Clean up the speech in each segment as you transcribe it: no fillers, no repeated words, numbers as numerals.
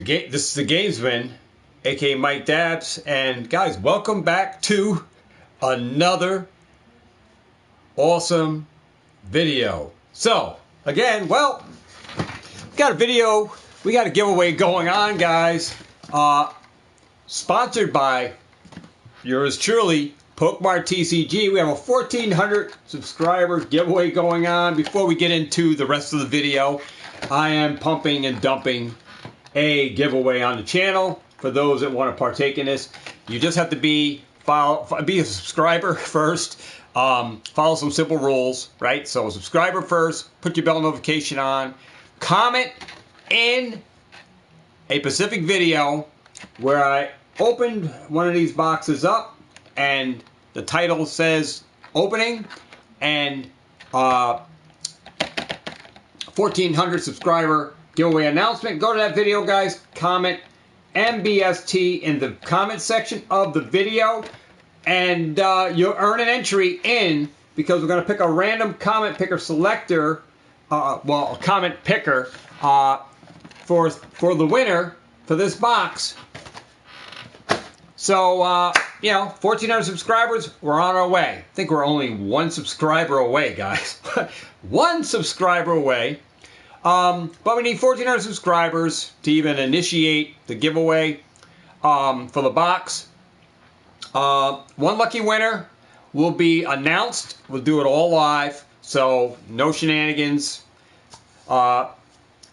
This is the Gamesman, aka Mike Dabbs, and guys, welcome back to another awesome video. So, again, well, we got a video, we got a giveaway going on, guys. Sponsored by yours truly, Pokemart TCG. We have a 1,400 subscriber giveaway going on. Before we get into the rest of the video, I am pumping and dumping a giveaway on the channel. For those that want to partake in this, you just have to be a subscriber first. Follow some simple rules, right? So subscriber first, put your bell notification on, comment in a specific video where I opened one of these boxes up and the title says opening and 1,400 subscriber giveaway announcement. Go to that video, guys. Comment MBST in the comment section of the video, and you'll earn an entry in, because we're going to pick a random comment picker selector, a comment picker for the winner for this box. So 1,400 subscribers, we're on our way. I think we're only one subscriber away, guys. One subscriber away. But we need 1,400 subscribers to even initiate the giveaway for the box. One lucky winner will be announced. We'll do it all live, so no shenanigans. We're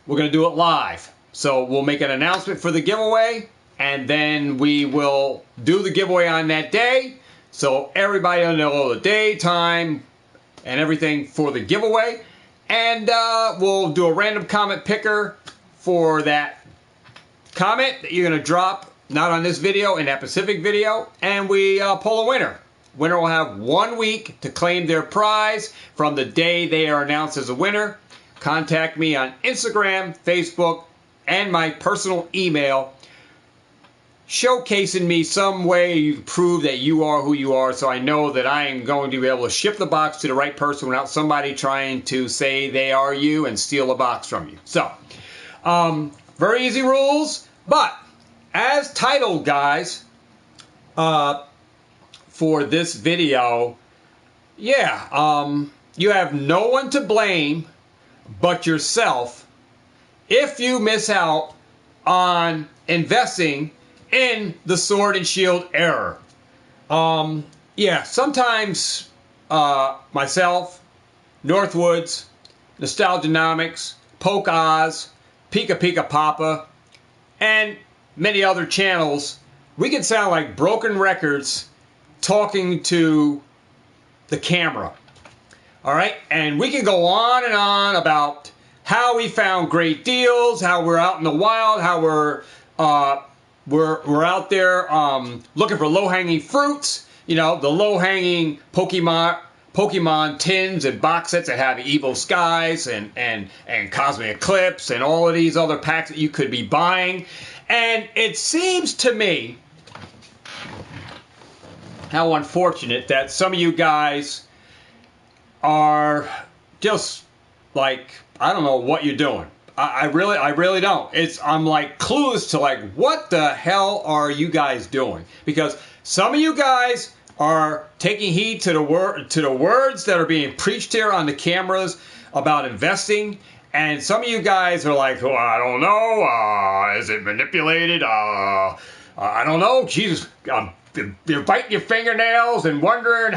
going to do it live. So we'll make an announcement for the giveaway, and then we will do the giveaway on that day. So everybody will know the day, time, and everything for the giveaway. And we'll do a random comment picker for that comment that you're going to drop, not on this video, in that specific video, and we pull a winner. Winner will have 1 week to claim their prize from the day they are announced as a winner. Contact me on Instagram, Facebook, and my personal email, showcasing me some way you prove that you are who you are, so I know that I am going to be able to ship the box to the right person without somebody trying to say they are you and steal a box from you. So, very easy rules, but as titled, guys, for this video, you have no one to blame but yourself if you miss out on investing in the Sword and Shield era. Sometimes myself, Northwoods, Nostalgianomics, Poke Oz, Pika Pika Papa, and many other channels, we can sound like broken records talking to the camera. Alright? And we can go on and on about how we found great deals, how we're out in the wild, how we're out there looking for low-hanging fruits, the low-hanging Pokemon tins and box sets that have Evil Skies and Cosmic Eclipse and all of these other packs that you could be buying. And it seems to me how unfortunate that some of you guys are just like, I don't know what you're doing. I really don't. I'm like clueless to like, what the hell are you guys doing? Because some of you guys are taking heed to the words that are being preached here on the cameras about investing, and some of you guys are like, oh, I don't know. Is it manipulated? I don't know. Jesus, you're biting your fingernails and wondering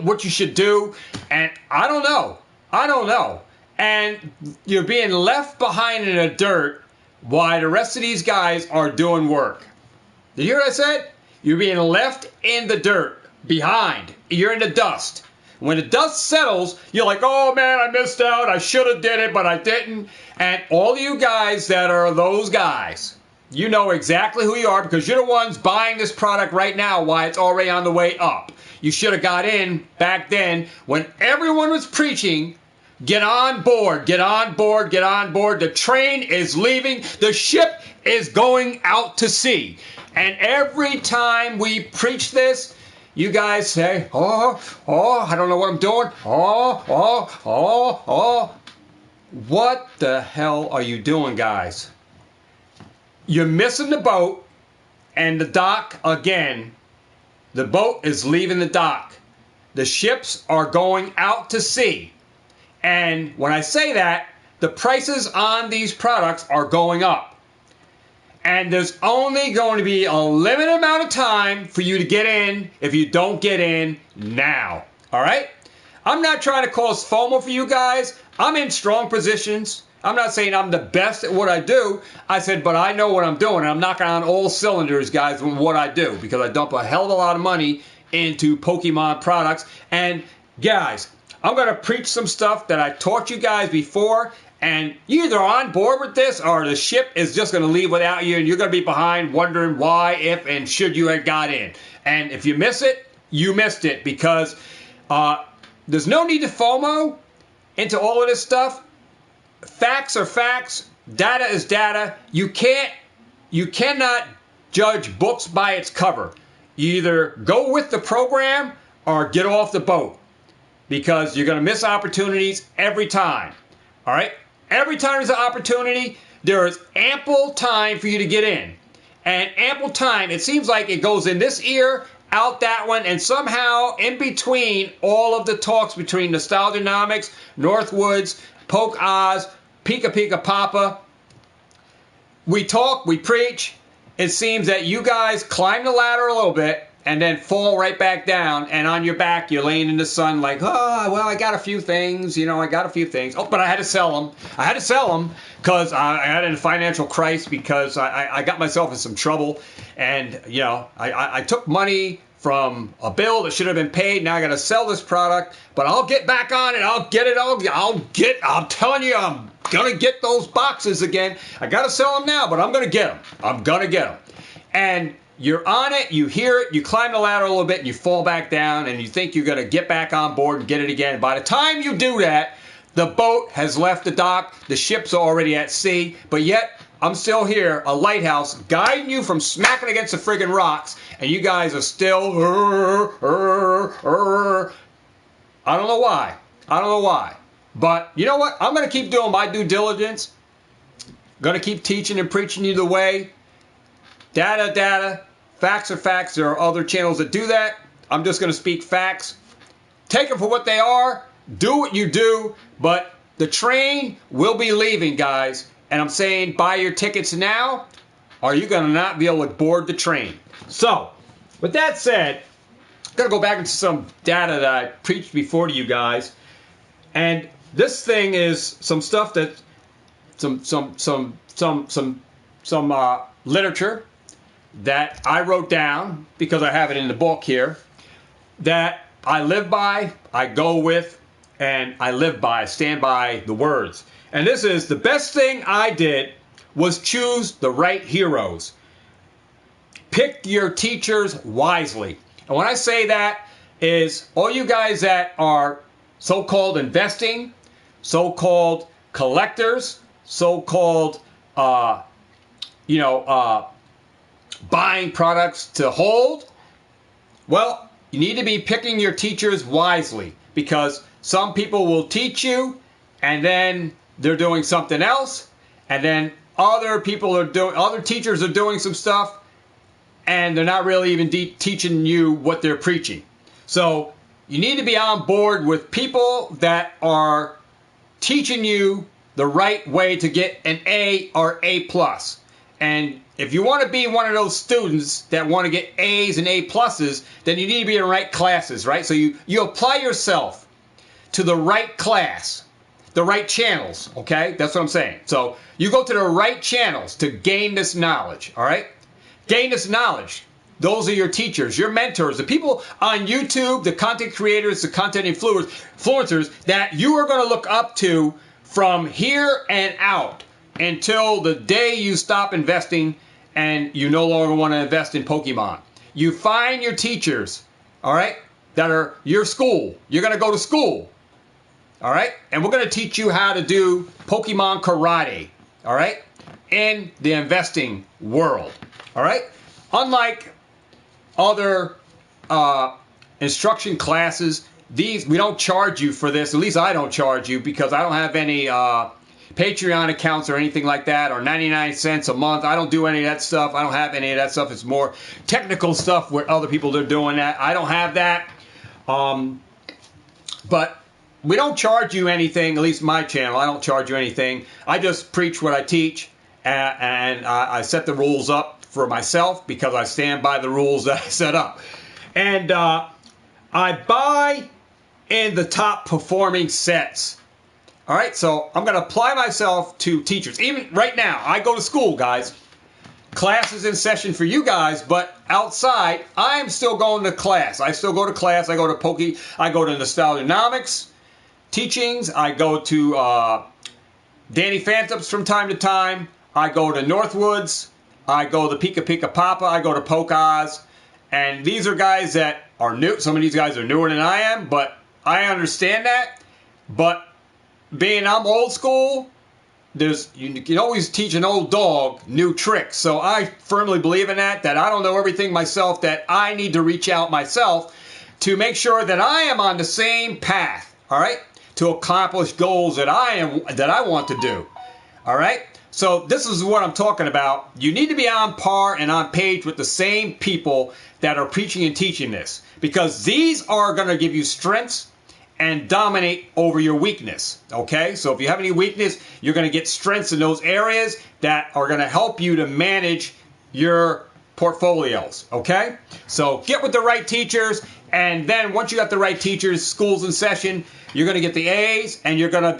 what you should do, and I don't know. And you're being left behind in the dirt while the rest of these guys are doing work. Did you hear what I said? You're being left in the dirt, behind. You're in the dust. When the dust settles, you're like, oh man, I missed out. I should have did it, but I didn't. And all of you guys that are those guys, you know exactly who you are, because you're the ones buying this product right now while it's already on the way up. You should have got in back then when everyone was preaching, get on board, get on board, get on board. The train is leaving. The ship is going out to sea. And every time we preach this, you guys say, oh, I don't know what I'm doing. What the hell are you doing, guys? you're missing the boat, and the dock, again, the boat is leaving the dock. The ships are going out to sea. And when I say that, the prices on these products are going up. And there's only going to be a limited amount of time for you to get in if you don't get in now. All right? I'm not trying to cause FOMO for you guys. I'm in strong positions. I'm not saying I'm the best at what I do. I said, but I know what I'm doing. And I'm knocking on all cylinders, guys, with what I do, because I dump a hell of a lot of money into Pokemon products. And guys, I'm going to preach some stuff that I taught you guys before, and you're either on board with this or the ship is just going to leave without you, and you're going to be behind wondering why, if, and should you have got in. And if you miss it, you missed it, because there's no need to FOMO into all of this stuff. Facts are facts. Data is data. You cannot judge books by its cover. You either go with the program or get off the boat, because you're going to miss opportunities every time. All right? Every time there's an opportunity, there is ample time for you to get in. And ample time, it seems like it goes in this ear, out that one, and somehow in between all of the talks between Nostalgianomics, Northwoods, Poke Oz, Pika Pika Papa, we talk, we preach. It seems that you guys climb the ladder a little bit and then fall right back down, and on your back you're laying in the sun like, oh, well, I got a few things, I got a few things. Oh, but I had to sell them. I had to sell them because I had a financial crisis, because I got myself in some trouble, and, I took money from a bill that should have been paid. Now I got to sell this product, but I'll get back on it. I'll get it. I'm telling you, I'm going to get those boxes again. I got to sell them now, but I'm going to get them. I'm going to get them. And you're on it, you hear it, you climb the ladder a little bit, and you fall back down, and you think you're going to get back on board and get it again. By the time you do that, the boat has left the dock, the ship's already at sea, but yet I'm still here, a lighthouse, guiding you from smacking against the friggin' rocks, and you guys are still, I don't know why. But you know what? I'm going to keep doing my due diligence. Going to keep teaching and preaching you the way. Data. Facts are facts. There are other channels that do that. I'm just going to speak facts. Take them for what they are. Do what you do. But the train will be leaving, guys. And I'm saying buy your tickets now, or you're going to not be able to board the train. So, with that said, I'm going to go back into some data that I preached before to you guys. And this thing is some stuff that, some literature that I wrote down, because I have it in the book here, that I live by, I go with, and I live by, stand by the words. And this is the best thing I did was choose the right heroes. Pick your teachers wisely. And when I say that is all you guys that are so-called investing, so-called collectors, so-called, buying products to hold. Well, you need to be picking your teachers wisely, because some people will teach you and then they're doing something else, and then other teachers are doing some stuff and they're not really even teaching you what they're preaching. So you need to be on board with people that are teaching you the right way to get an A or A+. And if you want to be one of those students that want to get A's and A+, then you need to be in the right classes, right? So you apply yourself to the right class, the right channels, okay? That's what I'm saying. So you go to the right channels to gain this knowledge, all right? Gain this knowledge. Those are your teachers, your mentors, the people on YouTube, the content creators, the content influencers that you are going to look up to from here and out until the day you stop investing and you no longer want to invest in Pokemon. You find your teachers, all right, that are your school. You're going to go to school, all right? And we're going to teach you how to do Pokemon karate, all right, in the investing world, all right? Unlike other instruction classes, we don't charge you for this. At least I don't charge you, because I don't have any Patreon accounts or anything like that, or 99 cents a month. I don't do any of that stuff. I don't have any of that stuff. It's more technical stuff where other people are doing that. I don't have that. But we don't charge you anything, at least my channel. I don't charge you anything. I just preach what I teach, and I set the rules up for myself because I stand by the rules that I set up. And I buy in the top performing sets. All right, so I'm going to apply myself to teachers. Even right now, I go to school, guys. Class is in session for you guys, but outside, I'm still going to class. I still go to class. I go to Pokey. I go to Nostalgianomics teachings. I go to Danny Phantoms from time to time. I go to Northwoods. I go to Pika Pika Papa. I go to Pokaz. And these are guys that are new. Some of these guys are newer than I am, but I understand that. But being I'm old school, you can always teach an old dog new tricks. So I firmly believe in that I don't know everything myself, that I need to reach out myself to make sure that I am on the same path, all right, to accomplish goals that I want to do, all right? So this is what I'm talking about. You need to be on par and on page with the same people that are preaching and teaching this, because these are going to give you strengths and dominate over your weakness, okay? So if you have any weakness, you're going to get strengths in those areas that are going to help you to manage your portfolios, okay? So get with the right teachers, and then once you got the right teachers, school's in session, you're going to get the A's, and you're going to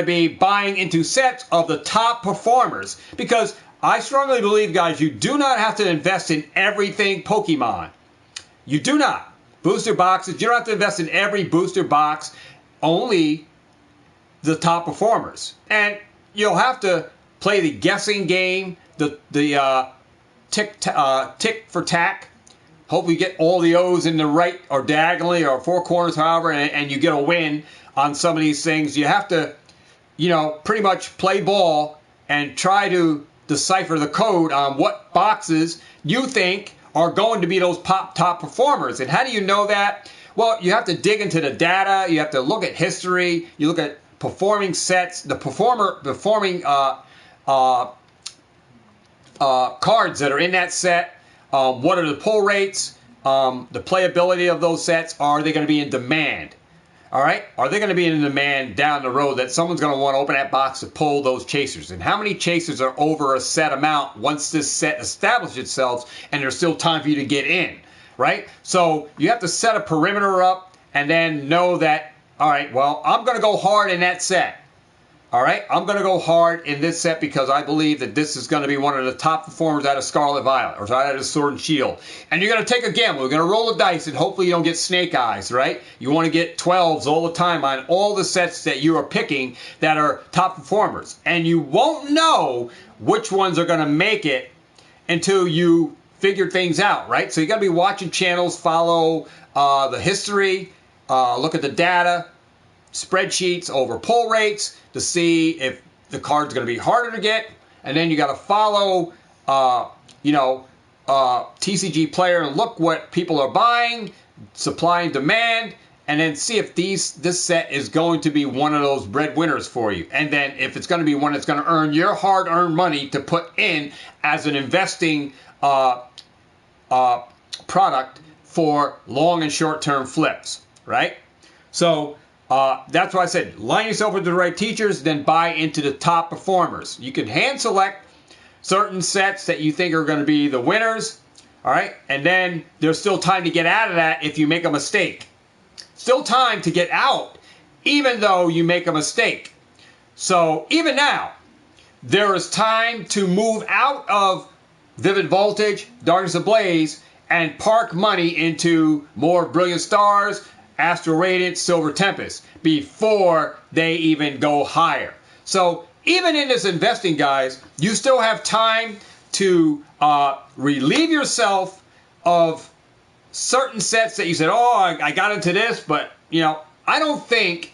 be buying into sets of the top performers, because I strongly believe, guys, you do not have to invest in everything Pokemon. You do not. Booster boxes, you don't have to invest in every booster box, only the top performers. And you'll have to play the guessing game, the tick for tack. Hopefully you get all the O's in the right or diagonally or four corners, however, and you get a win on some of these things. You have to, pretty much play ball and try to decipher the code on what boxes you think are going to be those top performers. And how do you know that? Well, you have to dig into the data. You have to look at history. You look at performing sets, the performing cards that are in that set. What are the pull rates? The playability of those sets. Are they going to be in demand? All right? Are they going to be in demand down the road that someone's going to want to open that box to pull those chasers? And how many chasers are over a set amount once this set establishes itself and there's still time for you to get in, right? So you have to set a perimeter up and then know that, all right, well, I'm going to go hard in that set. All right? I'm going to go hard in this set because I believe that this is going to be one of the top performers out of Scarlet Violet or out of Sword and Shield. And you're going to take a gamble. You're going to roll the dice, and hopefully you don't get snake eyes, right? You want to get 12s all the time on all the sets that you are picking that are top performers. And you won't know which ones are going to make it until you figure things out, right? So you got to be watching channels, follow the history, look at the data, spreadsheets over pull rates to see if the card's going to be harder to get, and then you got to follow, TCG Player and look what people are buying, supply and demand, and then see if this set is going to be one of those breadwinners for you. And then if it's going to be one that's going to earn your hard-earned money to put in as an investing product for long and short-term flips, right? So that's why I said line yourself with the right teachers, then buy into the top performers. You can hand select certain sets that you think are going to be the winners, all right? And then there's still time to get out of that if you make a mistake. Still time to get out even though you make a mistake. So even now, there is time to move out of Vivid Voltage, Darkness Ablaze, and park money into more Brilliant Stars, Astral Radiance, Silver Tempest before they even go higher. So even in this investing, guys, you still have time to relieve yourself of certain sets that you said, oh, I got into this, but, I don't think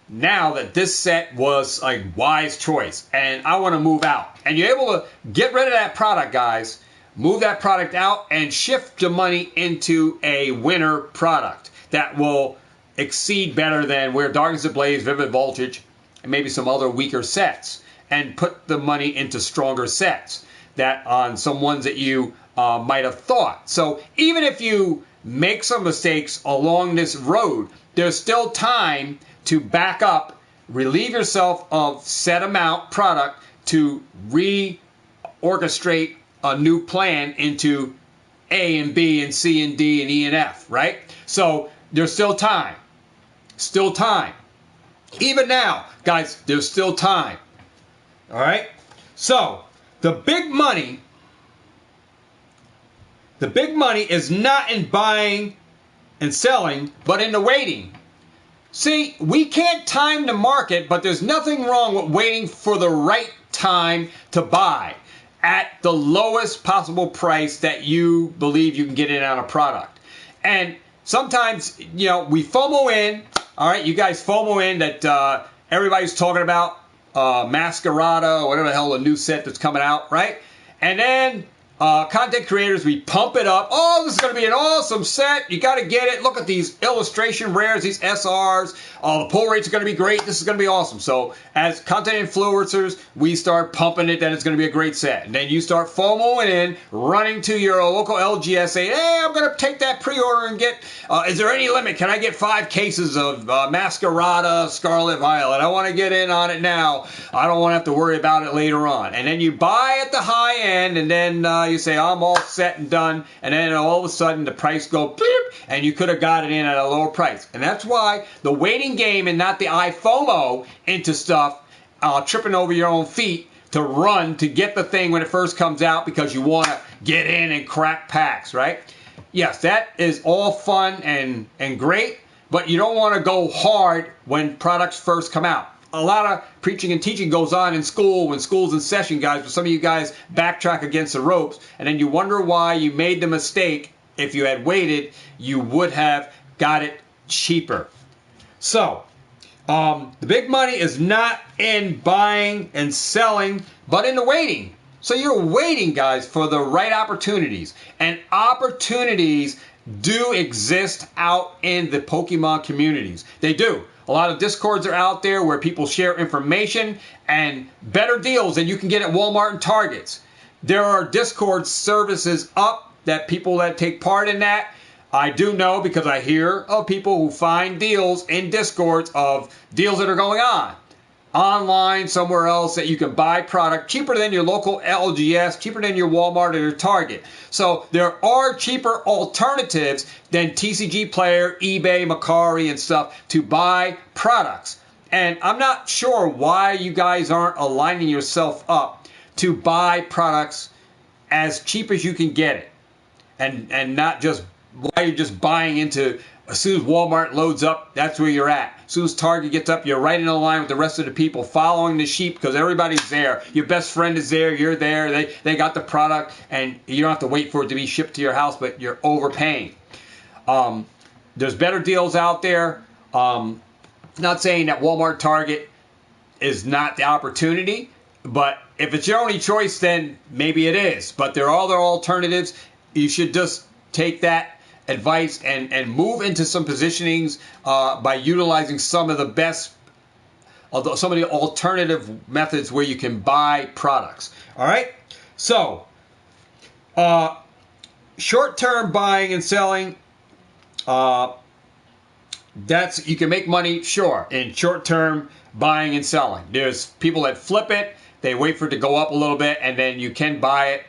now that this set was a wise choice and I want to move out. And you're able to get rid of that product, guys, move that product out and shift the money into a winner product that will exceed better than where Darkness Ablaze, Vivid Voltage, and maybe some other weaker sets, and put the money into stronger sets that on some ones that you might have thought. So even if you make some mistakes along this road, there's still time to back up, relieve yourself of set amount product to reorchestrate a new plan into A and B and C and D and E and F, right? So there's still time. Still time. Even now, guys, there's still time. All right? So the big money is not in buying and selling, but in the waiting. See, we can't time the market, but there's nothing wrong with waiting for the right time to buy at the lowest possible price that you believe you can get in on a product. And sometimes, you know, we FOMO in. All right, you guys FOMO in that everybody's talking about Masquerada, whatever the hell the new set that's coming out, right? And then content creators, we pump it up. Oh, this is going to be an awesome set. You got to get it. Look at these illustration rares, these SRs. The pull rates are going to be great. This is going to be awesome. So as content influencers, we start pumping it that it's going to be a great set. And then you start FOMOing in, running to your local LGS, saying, hey, I'm going to take that pre-order and get, is there any limit? Can I get 5 cases of Masquerada Scarlet Violet? I want to get in on it now. I don't want to have to worry about it later on. And then you buy at the high end, and then you say, I'm all set and done, and then all of a sudden the price goes bleep, and you could have got it in at a lower price. And that's why the waiting game and not the iFOMO into stuff, tripping over your own feet to run to get the thing when it first comes out because you want to get in and crack packs, right? Yes, that is all fun and great, but you don't want to go hard when products first come out. A lot of preaching and teaching goes on in school when school's in session, guys, but some of you guys backtrack against the ropes, and then you wonder why you made the mistake. If you had waited, you would have got it cheaper. So, the big money is not in buying and selling, but in the waiting. So you're waiting, guys, for the right opportunities. And opportunities do exist out in the Pokemon communities. They do. A lot of Discords are out there where people share information and better deals than you can get at Walmart and Targets. There are Discord services up that people that take part in that. I do know because I hear of people who find deals in Discords of deals that are going on online somewhere else that you can buy product cheaper than your local LGS, cheaper than your Walmart or your Target. So there are cheaper alternatives than TCG Player, eBay, Mercari, and stuff to buy products. And I'm not sure why you guys aren't aligning yourself up to buy products as cheap as you can get it. And not just why you're just buying into. As soon as Walmart loads up, that's where you're at. As soon as Target gets up, you're right in the line with the rest of the people, following the sheep because everybody's there. Your best friend is there. You're there. They got the product, and you don't have to wait for it to be shipped to your house, but you're overpaying. There's better deals out there. Not saying that Walmart, Target is not the opportunity, but if it's your only choice, then maybe it is. But there are other alternatives. You should just take that advice and move into some positionings by utilizing some of the best, some of the alternative methods where you can buy products. All right. So, short-term buying and selling. That's you can make money, sure, in short-term buying and selling. There's people that flip it. They wait for it to go up a little bit, and then you can buy it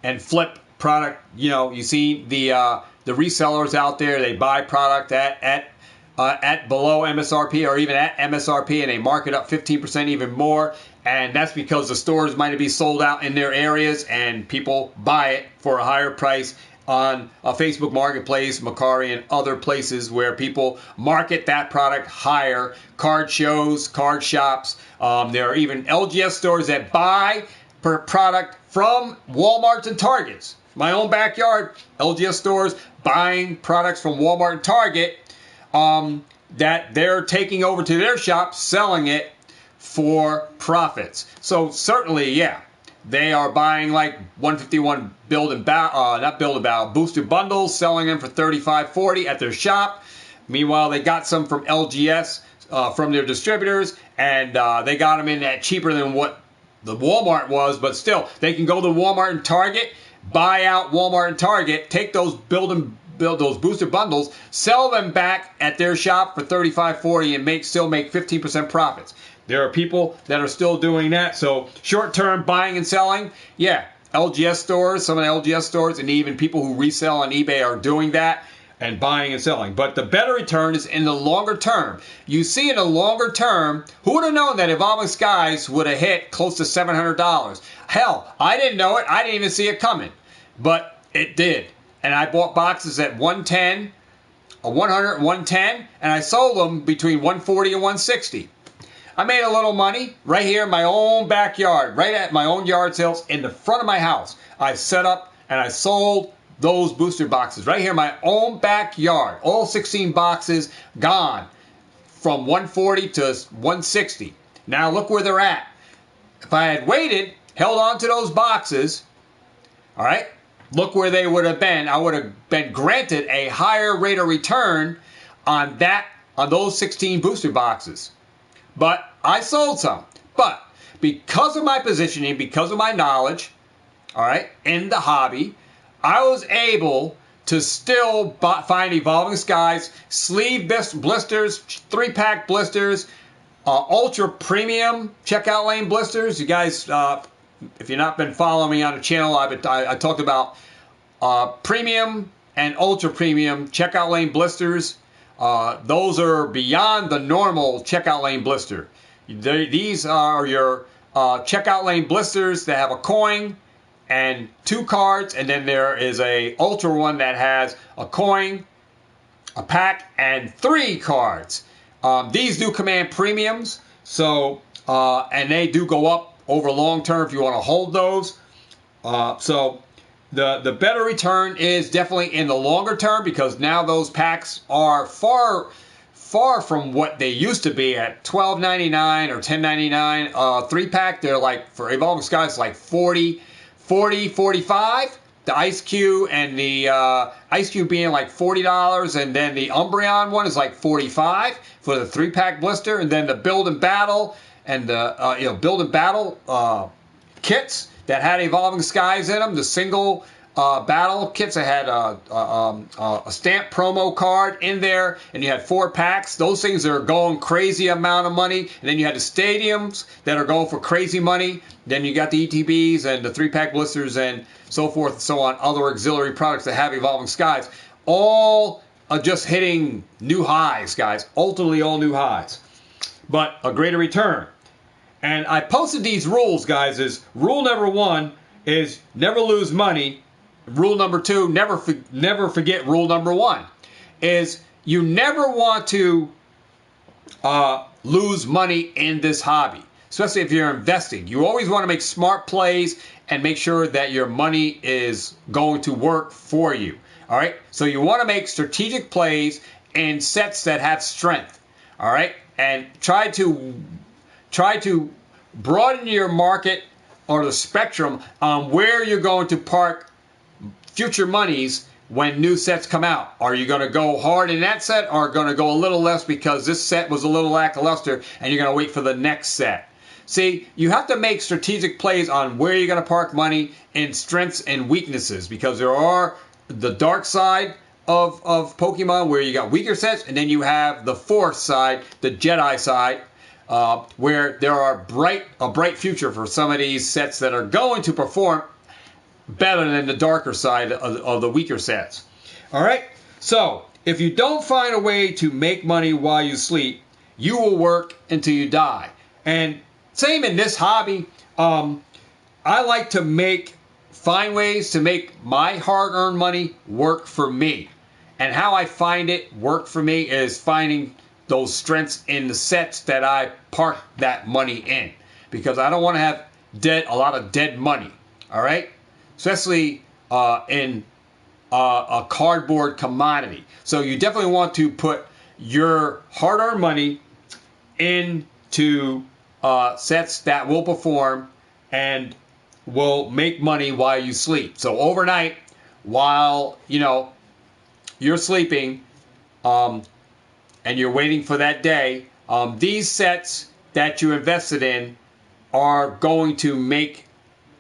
and flip product. You know, you see the resellers out there, they buy product at below MSRP or even at MSRP, and they mark it up 15% even more. And that's because the stores might be sold out in their areas, and people buy it for a higher price on a Facebook Marketplace, Mercari, and other places where people market that product higher. Card shows, card shops. There are even LGS stores that buy product from Walmarts and Targets. My own backyard, LGS stores buying products from Walmart and Target that they're taking over to their shop, selling it for profits. So certainly, yeah, they are buying like 151 boosted bundles, selling them for $35.40 at their shop. Meanwhile, they got some from LGS from their distributors, and they got them in at cheaper than what the Walmart was, but still, they can go to Walmart and Target, buy out Walmart and Target, take those build those booster bundles, sell them back at their shop for $35, $40, and still make 15% profits. There are people that are still doing that. So short-term buying and selling, yeah, LGS stores, some of the LGS stores, and even people who resell on eBay are doing that and buying and selling. But the better return is in the longer term. You see, in the longer term, who would have known that Evolving Skies would have hit close to $700? Hell, I didn't know it. I didn't even see it coming. But it did. And I bought boxes at 110, 100, 110, and I sold them between 140 and 160. I made a little money right here in my own backyard, right at my own yard sales in the front of my house. I set up and I sold those booster boxes right here in my own backyard. All 16 boxes gone from 140 to 160. Now look where they're at. If I had waited, held on to those boxes, all right, look where they would have been. I would have been granted a higher rate of return on those 16 booster boxes. But I sold some. But because of my positioning, because of my knowledge, all right, in the hobby, I was able to still find Evolving Skies, sleeve blisters, 3-pack blisters, ultra premium checkout lane blisters. You guys, if you've not been following me on the channel, I talked about premium and ultra premium checkout lane blisters. Those are beyond the normal checkout lane blister. These are your checkout lane blisters that have a coin and 2 cards, and then there is a ultra one that has a coin, a pack, and 3 cards. These do command premiums, so and they do go up over long term if you want to hold those. So the better return is definitely in the longer term, because now those packs are far from what they used to be at $12.99 or $10.99. 3-pack, they're like, for Evolving Skies, like 40, 45. The Ice Cube and the Ice Cube being like $40, and then the Umbreon one is like 45 for the 3-pack blister, and then the Build and Battle and the Build and Battle kits that had Evolving Skies in them, the single battle kits that had a stamp promo card in there, and you had 4 packs. Those things are going crazy amount of money. And then you had the stadiums that are going for crazy money. Then you got the ETBs and the 3-pack blisters and so forth and so on, other auxiliary products that have Evolving Skies. All are just hitting new highs, guys. Ultimately, all new highs. But a greater return. And I posted these rules, guys. Rule number 1 is never lose money. Rule number 2, never forget rule number 1, is you never want to lose money in this hobby, especially if you're investing. You always want to make smart plays and make sure that your money is going to work for you. All right, so you want to make strategic plays in sets that have strength. All right, and try to broaden your market or the spectrum on where you're going to park future monies when new sets come out. Are you going to go hard in that set, or going to go a little less because this set was a little lackluster and you're going to wait for the next set? See, you have to make strategic plays on where you're going to park money in strengths and weaknesses, because there are the dark side of Pokemon where you got weaker sets, and then you have the fourth side, the Jedi side, where there are a bright future for some of these sets that are going to perform better than the darker side of the weaker sets. All right? So, if you don't find a way to make money while you sleep, you will work until you die. And same in this hobby, I like to find ways to make my hard-earned money work for me. And how I find it work for me is finding those strengths in the sets that I park that money in. Because I don't want to have a lot of dead money. All right? Especially in a cardboard commodity. So you definitely want to put your hard-earned money into sets that will perform and will make money while you sleep. So overnight, while you're sleeping, and you're waiting for that day, These sets that you invested in are going to make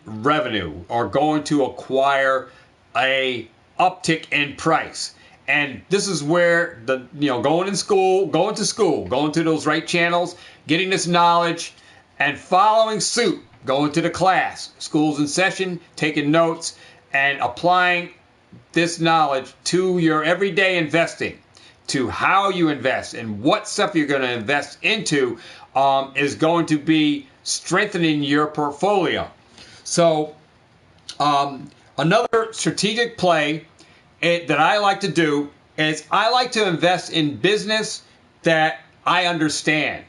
revenue, are going to acquire a uptick in price. And this is where going to school, going to those right channels, getting this knowledge, and following suit, going to the class, school's in session, taking notes, and applying this knowledge to your everyday investing, to how you invest and what stuff you're going to invest into, is going to be strengthening your portfolio. So another strategic play that I like to do is I like to invest in business that I understand.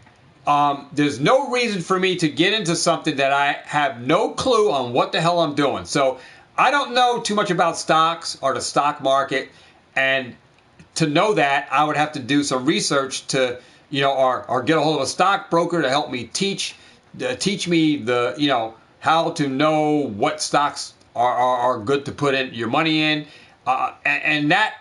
There's no reason for me to get into something that I have no clue on what the hell I'm doing. So I don't know too much about stocks or the stock market, and to know that, I would have to do some research to, or get a hold of a stockbroker to help me teach me how to know what stocks are good to put in your money in, and that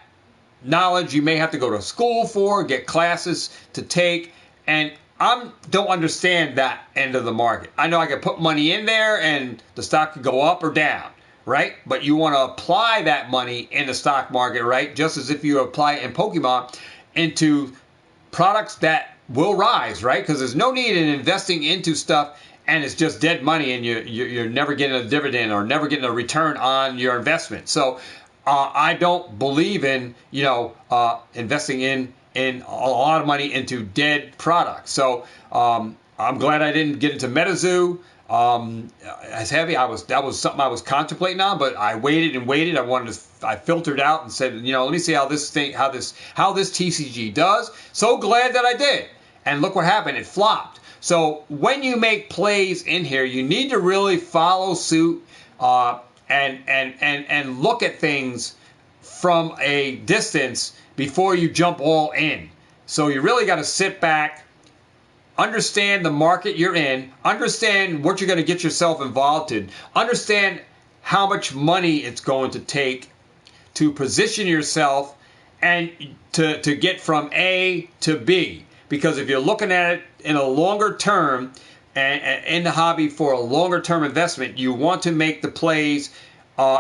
knowledge you may have to go to school for, get classes to take, and I don't understand that end of the market. I know I can put money in there and the stock could go up or down, right? But you want to apply that money in the stock market, right? Just as if you apply it in Pokemon into products that will rise, right? Because there's no need in investing into stuff and it's just dead money and you're never getting a dividend or never getting a return on your investment. So I don't believe in investing in a lot of money into dead products. So I'm glad I didn't get into MetaZoo. As heavy, that was something I was contemplating on, but I waited and waited. I filtered out and said, let me see how this TCG does. So glad that I did. And look what happened. It flopped. So when you make plays in here, you need to really follow suit, and look at things from a distance before you jump all in. So you really got to sit back, understand the market you're in, understand what you're going to get yourself involved in, understand how much money it's going to take to position yourself and to get from A to B. Because if you're looking at it in a longer term and in the hobby for a longer term investment, you want to make the plays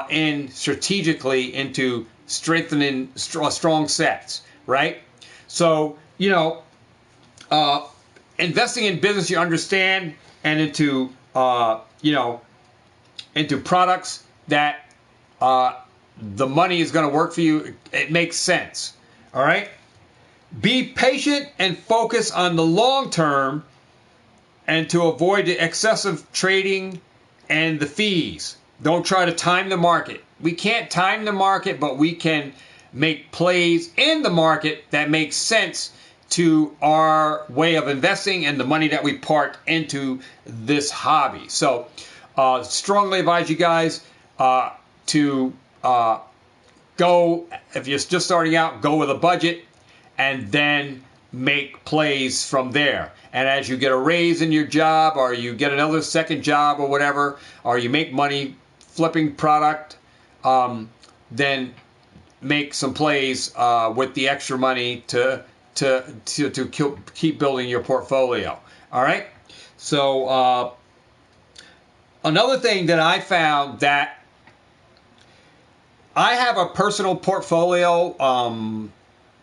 in strategically into strengthening strong sets, right? So, investing in business you understand and into products that the money is going to work for you, it makes sense. All right? Be patient and focus on the long term and to avoid the excessive trading and the fees. Don't try to time the market. We can't time the market, but we can make plays in the market that make sense to our way of investing and the money that we part into this hobby. So strongly advise you guys to go, if you're just starting out, go with a budget and then make plays from there. And as you get a raise in your job or you get another second job or whatever, or you make money flipping product, then make some plays with the extra money to keep building your portfolio. All right. So another thing that I found, that I have a personal portfolio,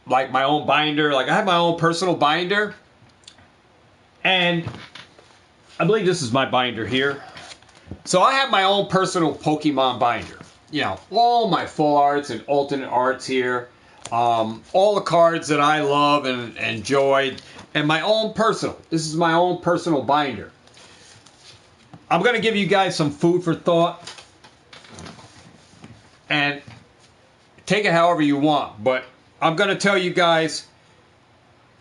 like my own binder. Like I have my own personal binder, and I believe this is my binder here. So I have my own personal Pokemon binder. All my full arts and alternate arts here. All the cards that I love and enjoy. And my own personal. This is my own personal binder. I'm going to give you guys some food for thought. And take it however you want. But I'm going to tell you guys,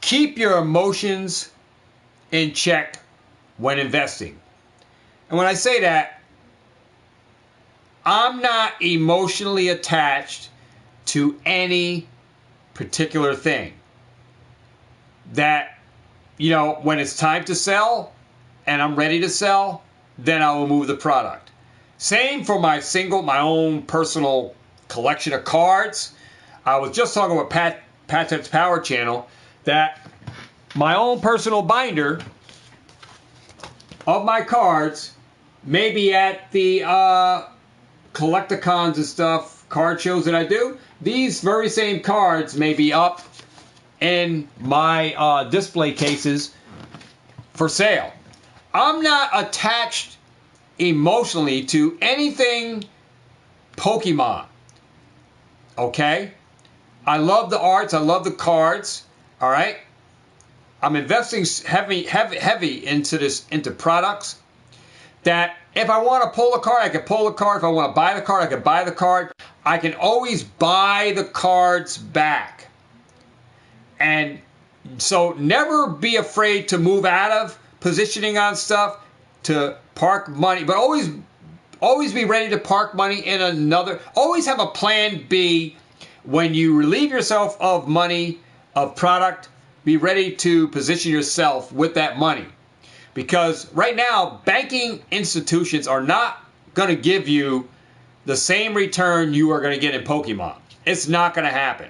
keep your emotions in check when investing. And when I say that, I'm not emotionally attached to any particular thing. That, when it's time to sell and I'm ready to sell, then I will move the product. Same for my own personal collection of cards. I was just talking with Pat's Power Channel that my own personal binder of my cards, maybe at the collecticons and stuff, card shows that I do. These very same cards may be up in my display cases for sale. I'm not attached emotionally to anything Pokemon. Okay? I love the arts. I love the cards. All right? I'm investing heavy into products that if I want to pull a card, I can pull the card. If I want to buy the card, I can buy the card. I can always buy the cards back. And so never be afraid to move out of positioning on stuff to park money, but always be ready to park money in another. Always have a plan B when you relieve yourself of money, of product. Be ready to position yourself with that money. Because right now, banking institutions are not going to give you the same return you are going to get in Pokemon. It's not going to happen.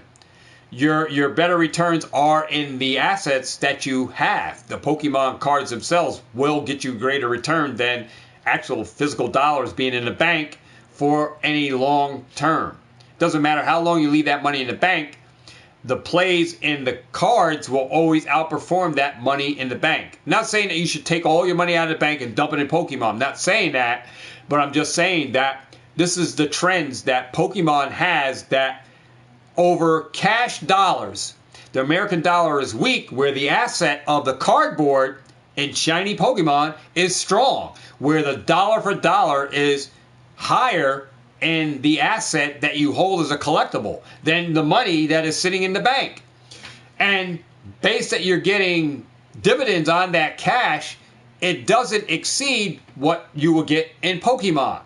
Your better returns are in the assets that you have. The Pokemon cards themselves will get you greater return than actual physical dollars being in the bank for any long term. Doesn't matter how long you leave that money in the bank, the plays in the cards will always outperform that money in the bank. Not saying that you should take all your money out of the bank and dump it in Pokemon. I'm not saying that, but I'm just saying that this is the trends that Pokemon has, that over cash dollars, the American dollar is weak, where the asset of the cardboard in shiny Pokemon is strong, where the dollar for dollar is higher in the asset that you hold as a collectible than the money that is sitting in the bank. And based that you're getting dividends on that cash, it doesn't exceed what you will get in Pokemon.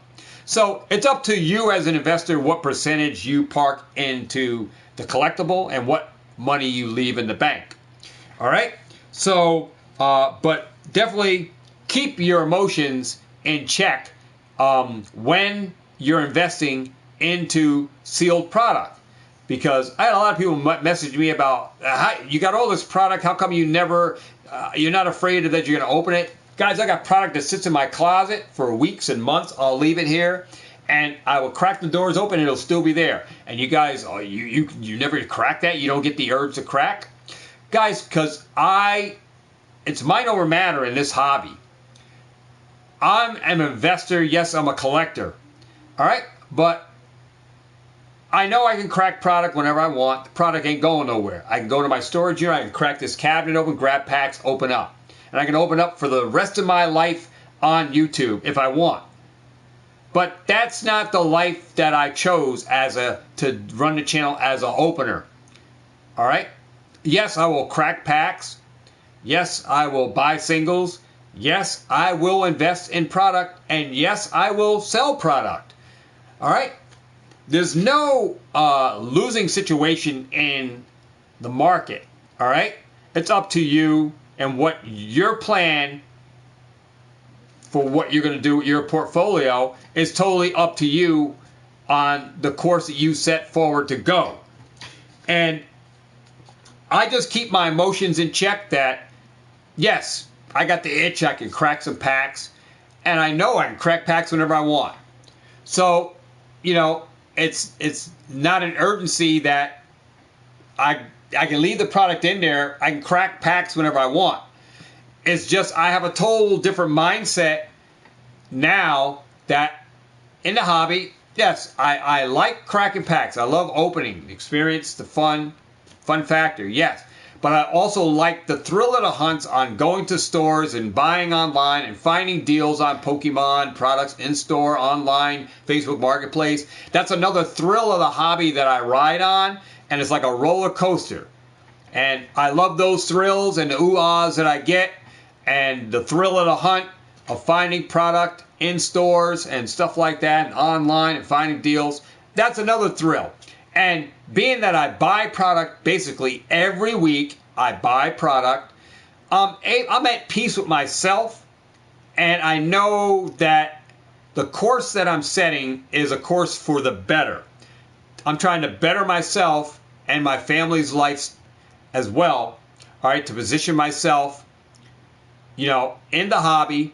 So it's up to you as an investor what percentage you park into the collectible and what money you leave in the bank. All right? So, but definitely keep your emotions in check when you're investing into sealed product. Because I had a lot of people message me about, you got all this product, how come you never, you're not afraid that you're going to open it? Guys, I got product that sits in my closet for weeks and months. I'll leave it here, and I will crack the doors open, and it'll still be there. And you guys, you never crack that? You don't get the urge to crack? Guys, because it's mind over matter in this hobby. I'm an investor. Yes, I'm a collector. All right? But I know I can crack product whenever I want. The product ain't going nowhere. I can go to my storage unit. I can crack this cabinet open, grab packs, open up. And I can open up for the rest of my life on YouTube if I want. But that's not the life that I chose to run the channel as an opener. All right? Yes, I will crack packs. Yes, I will buy singles. Yes, I will invest in product. And yes, I will sell product. All right? There's no losing situation in the market. All right? It's up to you and what your plan for what you're going to do with your portfolio is totally up to you on the course that you set forward to go. And I just keep my emotions in check that, yes, I got the itch, I can crack some packs, and I know I can crack packs whenever I want. So, it's not an urgency that I can leave the product in there. I can crack packs whenever I want. It's just I have a total different mindset now that in the hobby, yes, I like cracking packs. I love opening, the experience, the fun factor, yes. But I also like the thrill of the hunt on going to stores and buying online and finding deals on Pokemon products in store, online, Facebook Marketplace. That's another thrill of the hobby that I ride on, and it's like a roller coaster. And I love those thrills and the ooh-ahs that I get, and the thrill of the hunt of finding product in stores and stuff like that, and online and finding deals. That's another thrill. And being that I buy product basically every week, I buy product, I'm at peace with myself, and I know that the course that I'm setting is a course for the better. I'm trying to better myself and my family's life as well. all right, to position myself, in the hobby,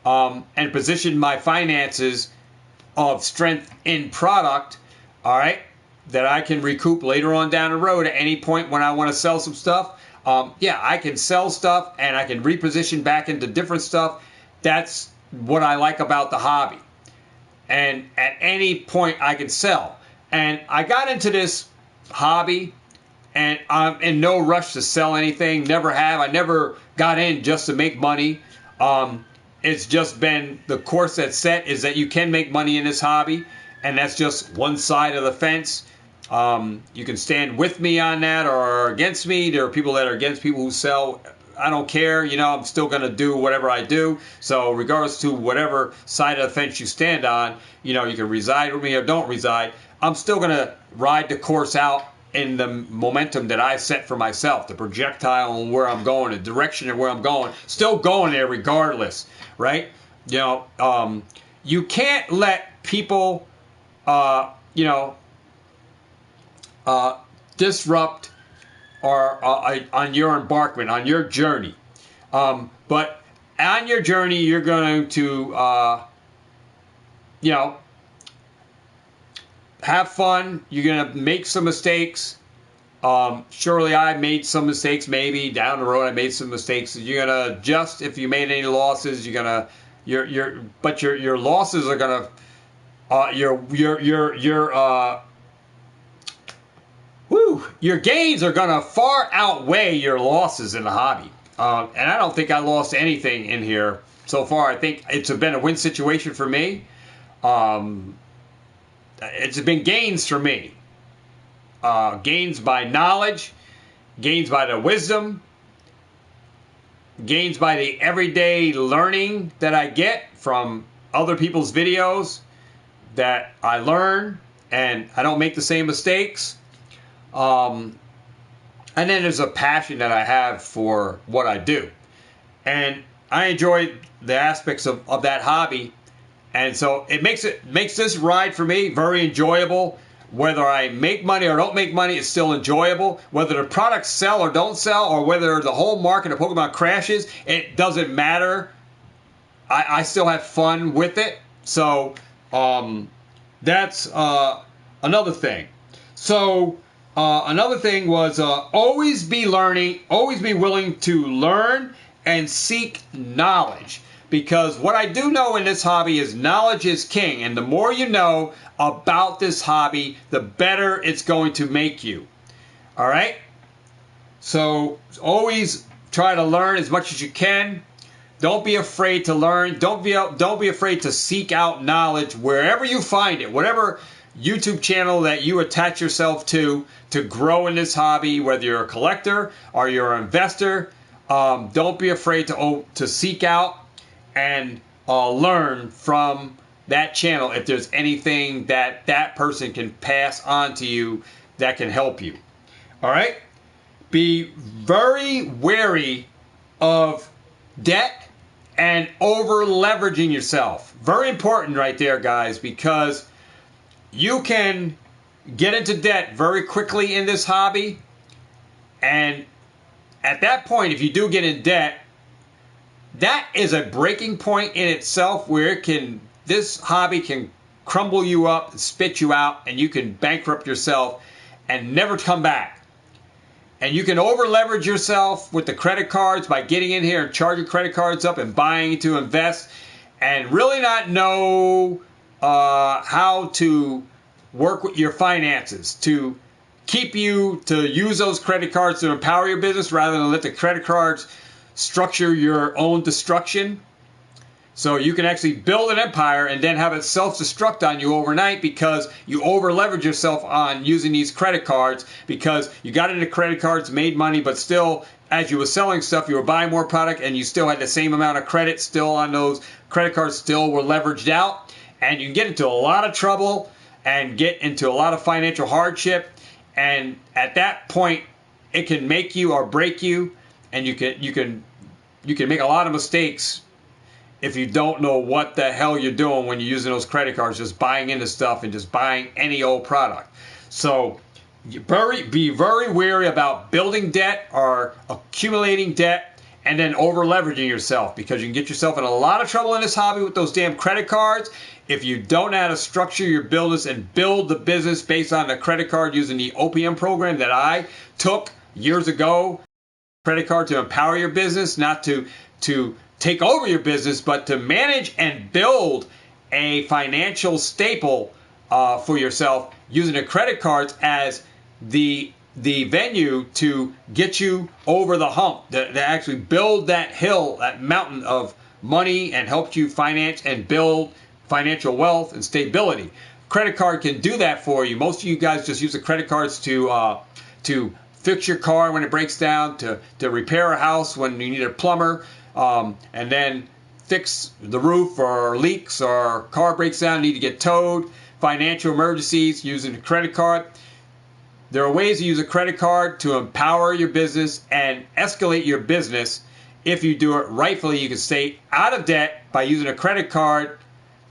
and position my finances of strength in product, all right, that I can recoup later on down the road at any point when I want to sell some stuff. Yeah, I can sell stuff and I can reposition back into different stuff. That's what I like about the hobby. And at any point I can sell. And I got into this hobby and I'm in no rush to sell anything. Never have. I never got in just to make money. It's just been the course that's set is that you can make money in this hobby. And that's just one side of the fence. You can stand with me on that or against me. There are people that are against people who sell. I don't care. I'm still going to do whatever I do. So regardless to whatever side of the fence you stand on, you can reside with me or don't reside. I'm still going to ride the course out in the momentum that I set for myself, the projectile and where I'm going, the direction of where I'm going. Still going there regardless, right? You can't let people, disrupt or on your embarkment, on your journey. But on your journey, you're going to, have fun. You're going to make some mistakes. Surely I made some mistakes. Maybe down the road I made some mistakes. You're going to adjust if you made any losses. You're going to, but your losses are going to, your gains are going to far outweigh your losses in the hobby. And I don't think I lost anything in here so far. I think it's been a win situation for me. It's been gains for me. Gains by knowledge, gains by the wisdom, gains by the everyday learning that I get from other people's videos that I learn and I don't make the same mistakes. And then there's a passion that I have for what I do. And I enjoy the aspects of that hobby. And so it makes this ride for me very enjoyable. Whether I make money or don't make money, it's still enjoyable. Whether the products sell or don't sell, or whether the whole market of Pokemon crashes, it doesn't matter. I still have fun with it. So that's another thing. So another thing was always be learning, always be willing to learn and seek knowledge. Because what I do know in this hobby is knowledge is king. And the more you know about this hobby, the better it's going to make you. All right? So always try to learn as much as you can. Don't be afraid to learn. Don't be afraid to seek out knowledge wherever you find it. Whatever YouTube channel that you attach yourself to grow in this hobby, whether you're a collector or you're an investor, don't be afraid to seek out and learn from that channel if there's anything that person can pass on to you that can help you. All right? Be very wary of debt and over leveraging yourself. Very important right there, guys, because you can get into debt very quickly in this hobby. And at that point, if you do get in debt, that is a breaking point in itself where this hobby can crumble you up, spit you out, and you can bankrupt yourself and never come back. And you can over leverage yourself with the credit cards by getting in here and charging credit cards up and buying to invest and really not know how to work with your finances to keep you to use those credit cards to empower your business rather than let the credit cards structure your own destruction. So you can actually build an empire and then have it self-destruct on you overnight because you over-leverage yourself on using these credit cards because you got into credit cards, made money, but still, as you were selling stuff, you were buying more product and you still had the same amount of credit still on those credit cards, still were leveraged out. And you can get into a lot of trouble and get into a lot of financial hardship. And at that point, it can make you or break you. And you can make a lot of mistakes if you don't know what the hell you're doing when you're using those credit cards, just buying into stuff and just buying any old product. So be very wary about building debt or accumulating debt and then over leveraging yourself, because you can get yourself in a lot of trouble in this hobby with those damn credit cards if you don't know how to structure your business and build the business based on the credit card using the OPM program that I took years ago. Credit card to empower your business, not to take over your business, but to manage and build a financial staple for yourself, using the credit cards as the venue to get you over the hump, to actually build that hill, that mountain of money, and help you finance and build financial wealth and stability. Credit card can do that for you. Most of you guys just use the credit cards to fix your car when it breaks down, to repair a house when you need a plumber, and then fix the roof or leaks or car breaks down, need to get towed, financial emergencies using a credit card. There are ways to use a credit card to empower your business and escalate your business. If you do it rightfully, you can stay out of debt by using a credit card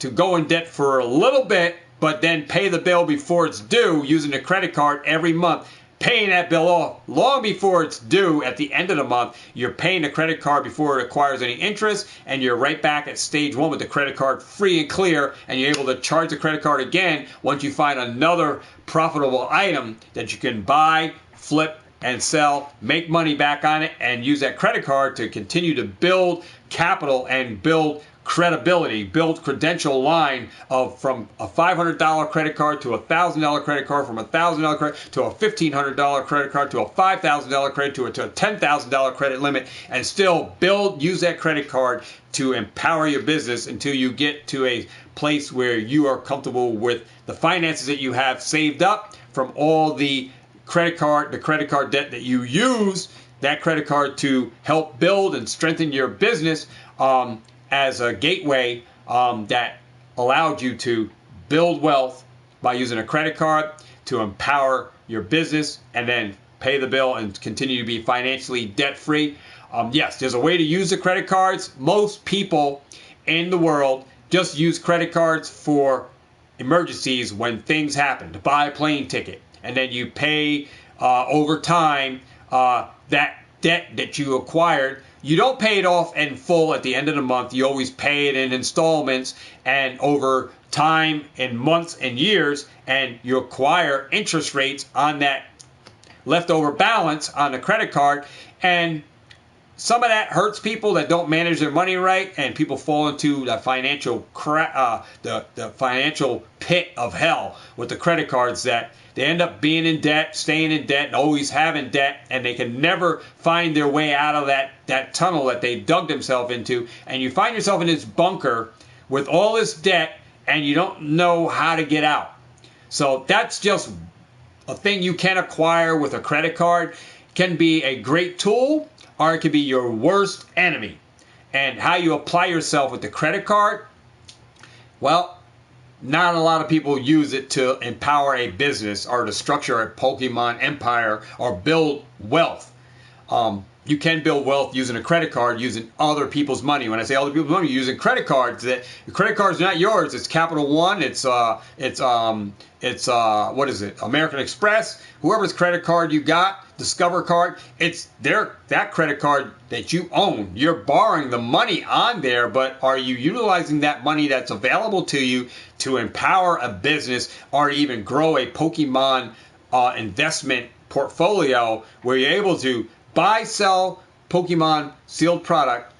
to go in debt for a little bit, but then pay the bill before it's due using a credit card every month. Paying that bill off long before it's due at the end of the month. You're paying the credit card before it acquires any interest, and you're right back at stage one with the credit card free and clear, and you're able to charge the credit card again once you find another profitable item that you can buy, flip, and sell, make money back on it, and use that credit card to continue to build capital and build credibility, build credential line of from a $500 credit card to a $1,000 credit card, from a $1,000 credit to a $1,500 credit card to a $5,000 credit to a $10,000 credit limit, and still use that credit card to empower your business until you get to a place where you are comfortable with the finances that you have saved up from all the credit card debt that you use that credit card to help build and strengthen your business, as a gateway that allowed you to build wealth by using a credit card to empower your business and then pay the bill and continue to be financially debt-free. Yes, there's a way to use the credit cards. Most people in the world just use credit cards for emergencies when things happen, to buy a plane ticket. And then you pay over time that debt that you acquired. You don't pay it off in full at the end of the month. You always pay it in installments and over time, in months and years, and you acquire interest rates on that leftover balance on the credit card. And some of that hurts people that don't manage their money right, and people fall into the financial the financial pit of hell with the credit cards, that they end up being in debt, staying in debt, and always having debt, and they can never find their way out of that tunnel that they dug themselves into. And you find yourself in this bunker with all this debt, and you don't know how to get out. So that's just a thing you can acquire with a credit card. It can be a great tool, or it could be your worst enemy. And how you apply yourself with the credit card, well, not a lot of people use it to empower a business or to structure a Pokemon empire or build wealth. You can build wealth using a credit card, using other people's money. When I say other people's money, you're using credit cards. That the credit card's not yours. It's Capital One. It's what is it? American Express. Whoever's credit card you got, Discover card. It's that credit card that you own. You're borrowing the money on there, but are you utilizing that money that's available to you to empower a business or even grow a Pokemon investment portfolio where you're able to buy, sell Pokemon sealed product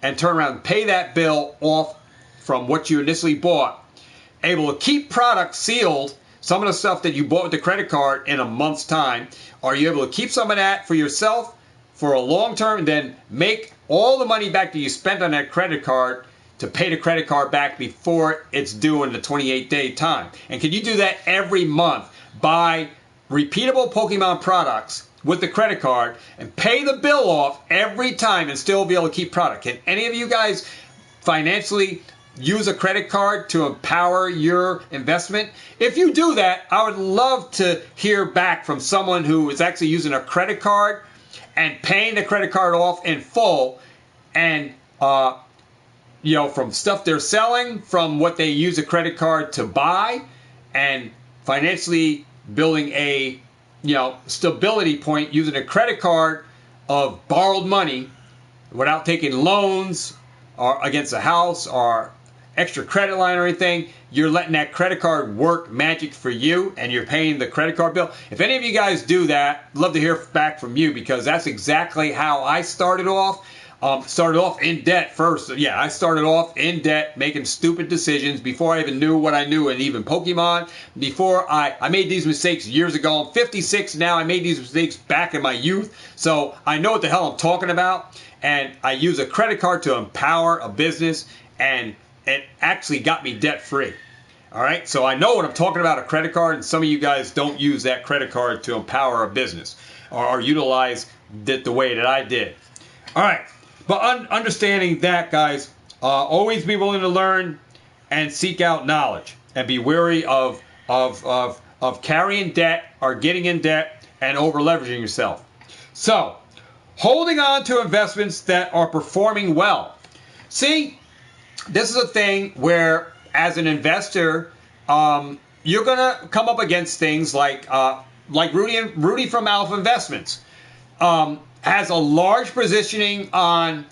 and turn around and pay that bill off from what you initially bought. Able to keep product sealed, some of the stuff that you bought with the credit card, in a month's time. Are you able to keep some of that for yourself for a long term and then make all the money back that you spent on that credit card to pay the credit card back before it's due in the 28-day time? And can you do that every month? Buy repeatable Pokemon products with the credit card and pay the bill off every time and still be able to keep product. Can any of you guys financially use a credit card to empower your investment? If you do that, I would love to hear back from someone who is actually using a credit card and paying the credit card off in full, and from stuff they're selling, from what they use a credit card to buy, and financially building a stability point using a credit card of borrowed money without taking loans or against a house or extra credit line or anything. You're letting that credit card work magic for you, and you're paying the credit card bill. If any of you guys do that, I'd love to hear back from you, because that's exactly how I started off. Started off in debt first. Yeah, I started off in debt, making stupid decisions before I even knew what I knew, and even Pokemon. Before I made these mistakes years ago. I'm 56 now. I made these mistakes back in my youth, so I know what the hell I'm talking about. And I use a credit card to empower a business, and it actually got me debt free. All right, so I know what I'm talking about, a credit card, and some of you guys don't use that credit card to empower a business or utilize it the way that I did. All right, but understanding that, guys, always be willing to learn and seek out knowledge, and be wary of carrying debt or getting in debt and over leveraging yourself. So, holding on to investments that are performing well. See, this is a thing where, as an investor, you're gonna come up against things like Rudy from Alpha Investments has a large positioning on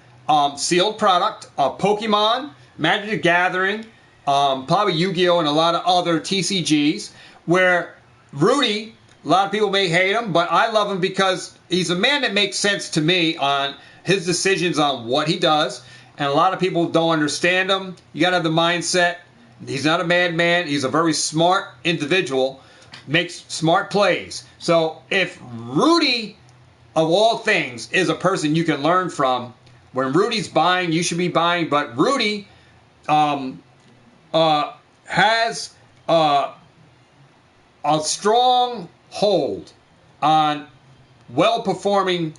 sealed product, Pokemon, Magic the Gathering, probably Yu-Gi-Oh, and a lot of other TCGs. Where Rudy, a lot of people may hate him, but I love him because he's a man that makes sense to me on his decisions on what he does. And a lot of people don't understand him. You got to have the mindset. He's not a madman. He's a very smart individual, makes smart plays. So if Rudy, of all things, is a person you can learn from, when Rudy's buying, you should be buying. But Rudy has a strong hold on well-performing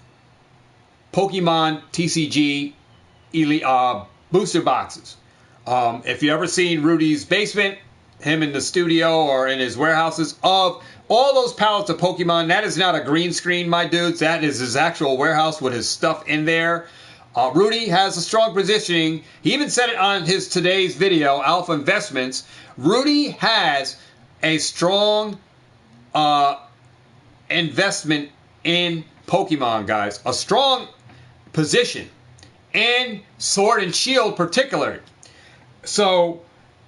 Pokemon TCG elite booster boxes. If you ever seen Rudy's basement, him in the studio or in his warehouses, of all those pallets of Pokemon, that is not a green screen, my dudes. That is his actual warehouse with his stuff in there. Rudy has a strong positioning. He even said it on his today's video, Alpha Investments. Rudy has a strong investment in Pokemon, guys. A strong position in Sword and Shield particularly. So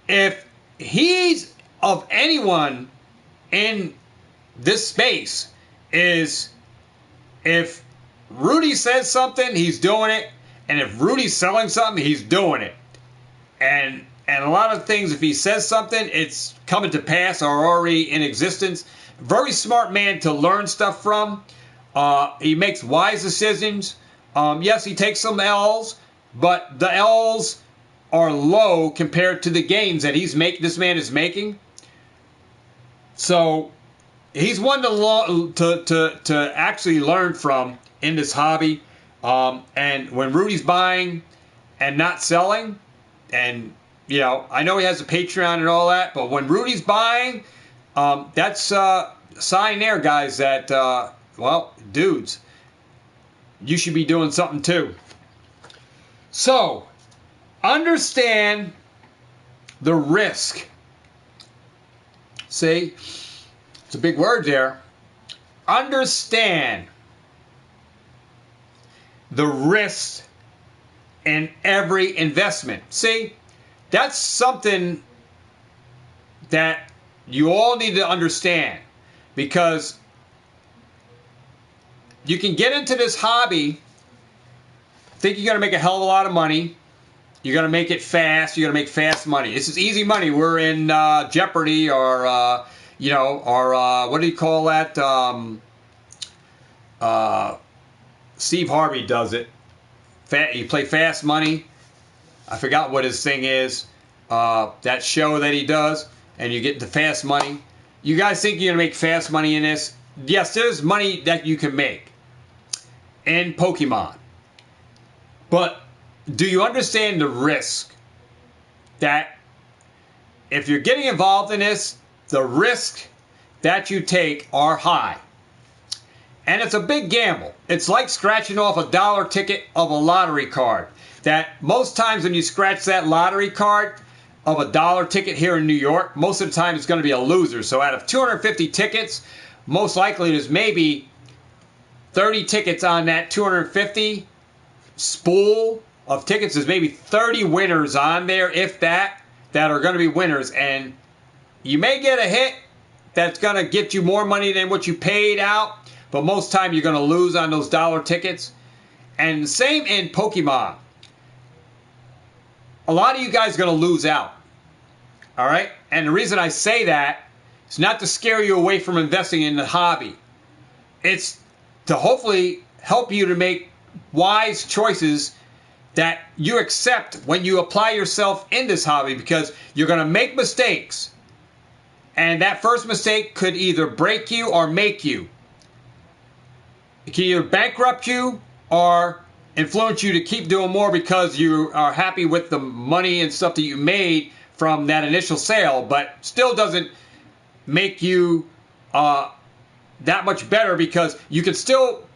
if he's of anyone in this space, is if Rudy says something, he's doing it. And if Rudy's selling something, he's doing it. And a lot of things, if he says something, it's coming to pass or already in existence. Very smart man to learn stuff from. He makes wise decisions. Yes, he takes some L's, but the L's are low compared to the gains that this man is making. So he's one to actually learn from in this hobby. And when Rudy's buying and not selling, and I know he has a Patreon and all that, but when Rudy's buying, that's a sign there, guys, that dudes, you should be doing something too. So understand the risk. See, it's a big word there. Understand the risk in every investment. See, that's something that you all need to understand, because you can get into this hobby, think you're going to make a hell of a lot of money. You're going to make it fast. You're going to make fast money. This is easy money. We're in Jeopardy or, what do you call that? Steve Harvey does it. You play fast money. I forgot what his thing is. That show that he does. And you get into fast money. You guys think you're going to make fast money in this? Yes, there's money that you can make in Pokemon. But do you understand the risk that if you're getting involved in this, the risk that you take are high? And it's a big gamble. It's like scratching off a dollar ticket of a lottery card. That most times when you scratch that lottery card of a dollar ticket here in New York, most of the time it's going to be a loser. So out of 250 tickets, most likely there's maybe 30 tickets on that 250 spool of tickets. There's maybe 30 winners on there, if that are going to be winners. And you may get a hit that's going to get you more money than what you paid out, but most time you're going to lose on those dollar tickets. And same in Pokemon. A lot of you guys are going to lose out. All right? And the reason I say that is not to scare you away from investing in the hobby. It's to hopefully help you to make wise choices that you accept when you apply yourself in this hobby, because you're going to make mistakes. And that first mistake could either break you or make you. It can either bankrupt you or influence you to keep doing more because you are happy with the money and stuff that you made from that initial sale, but still doesn't make you that much better, because you can still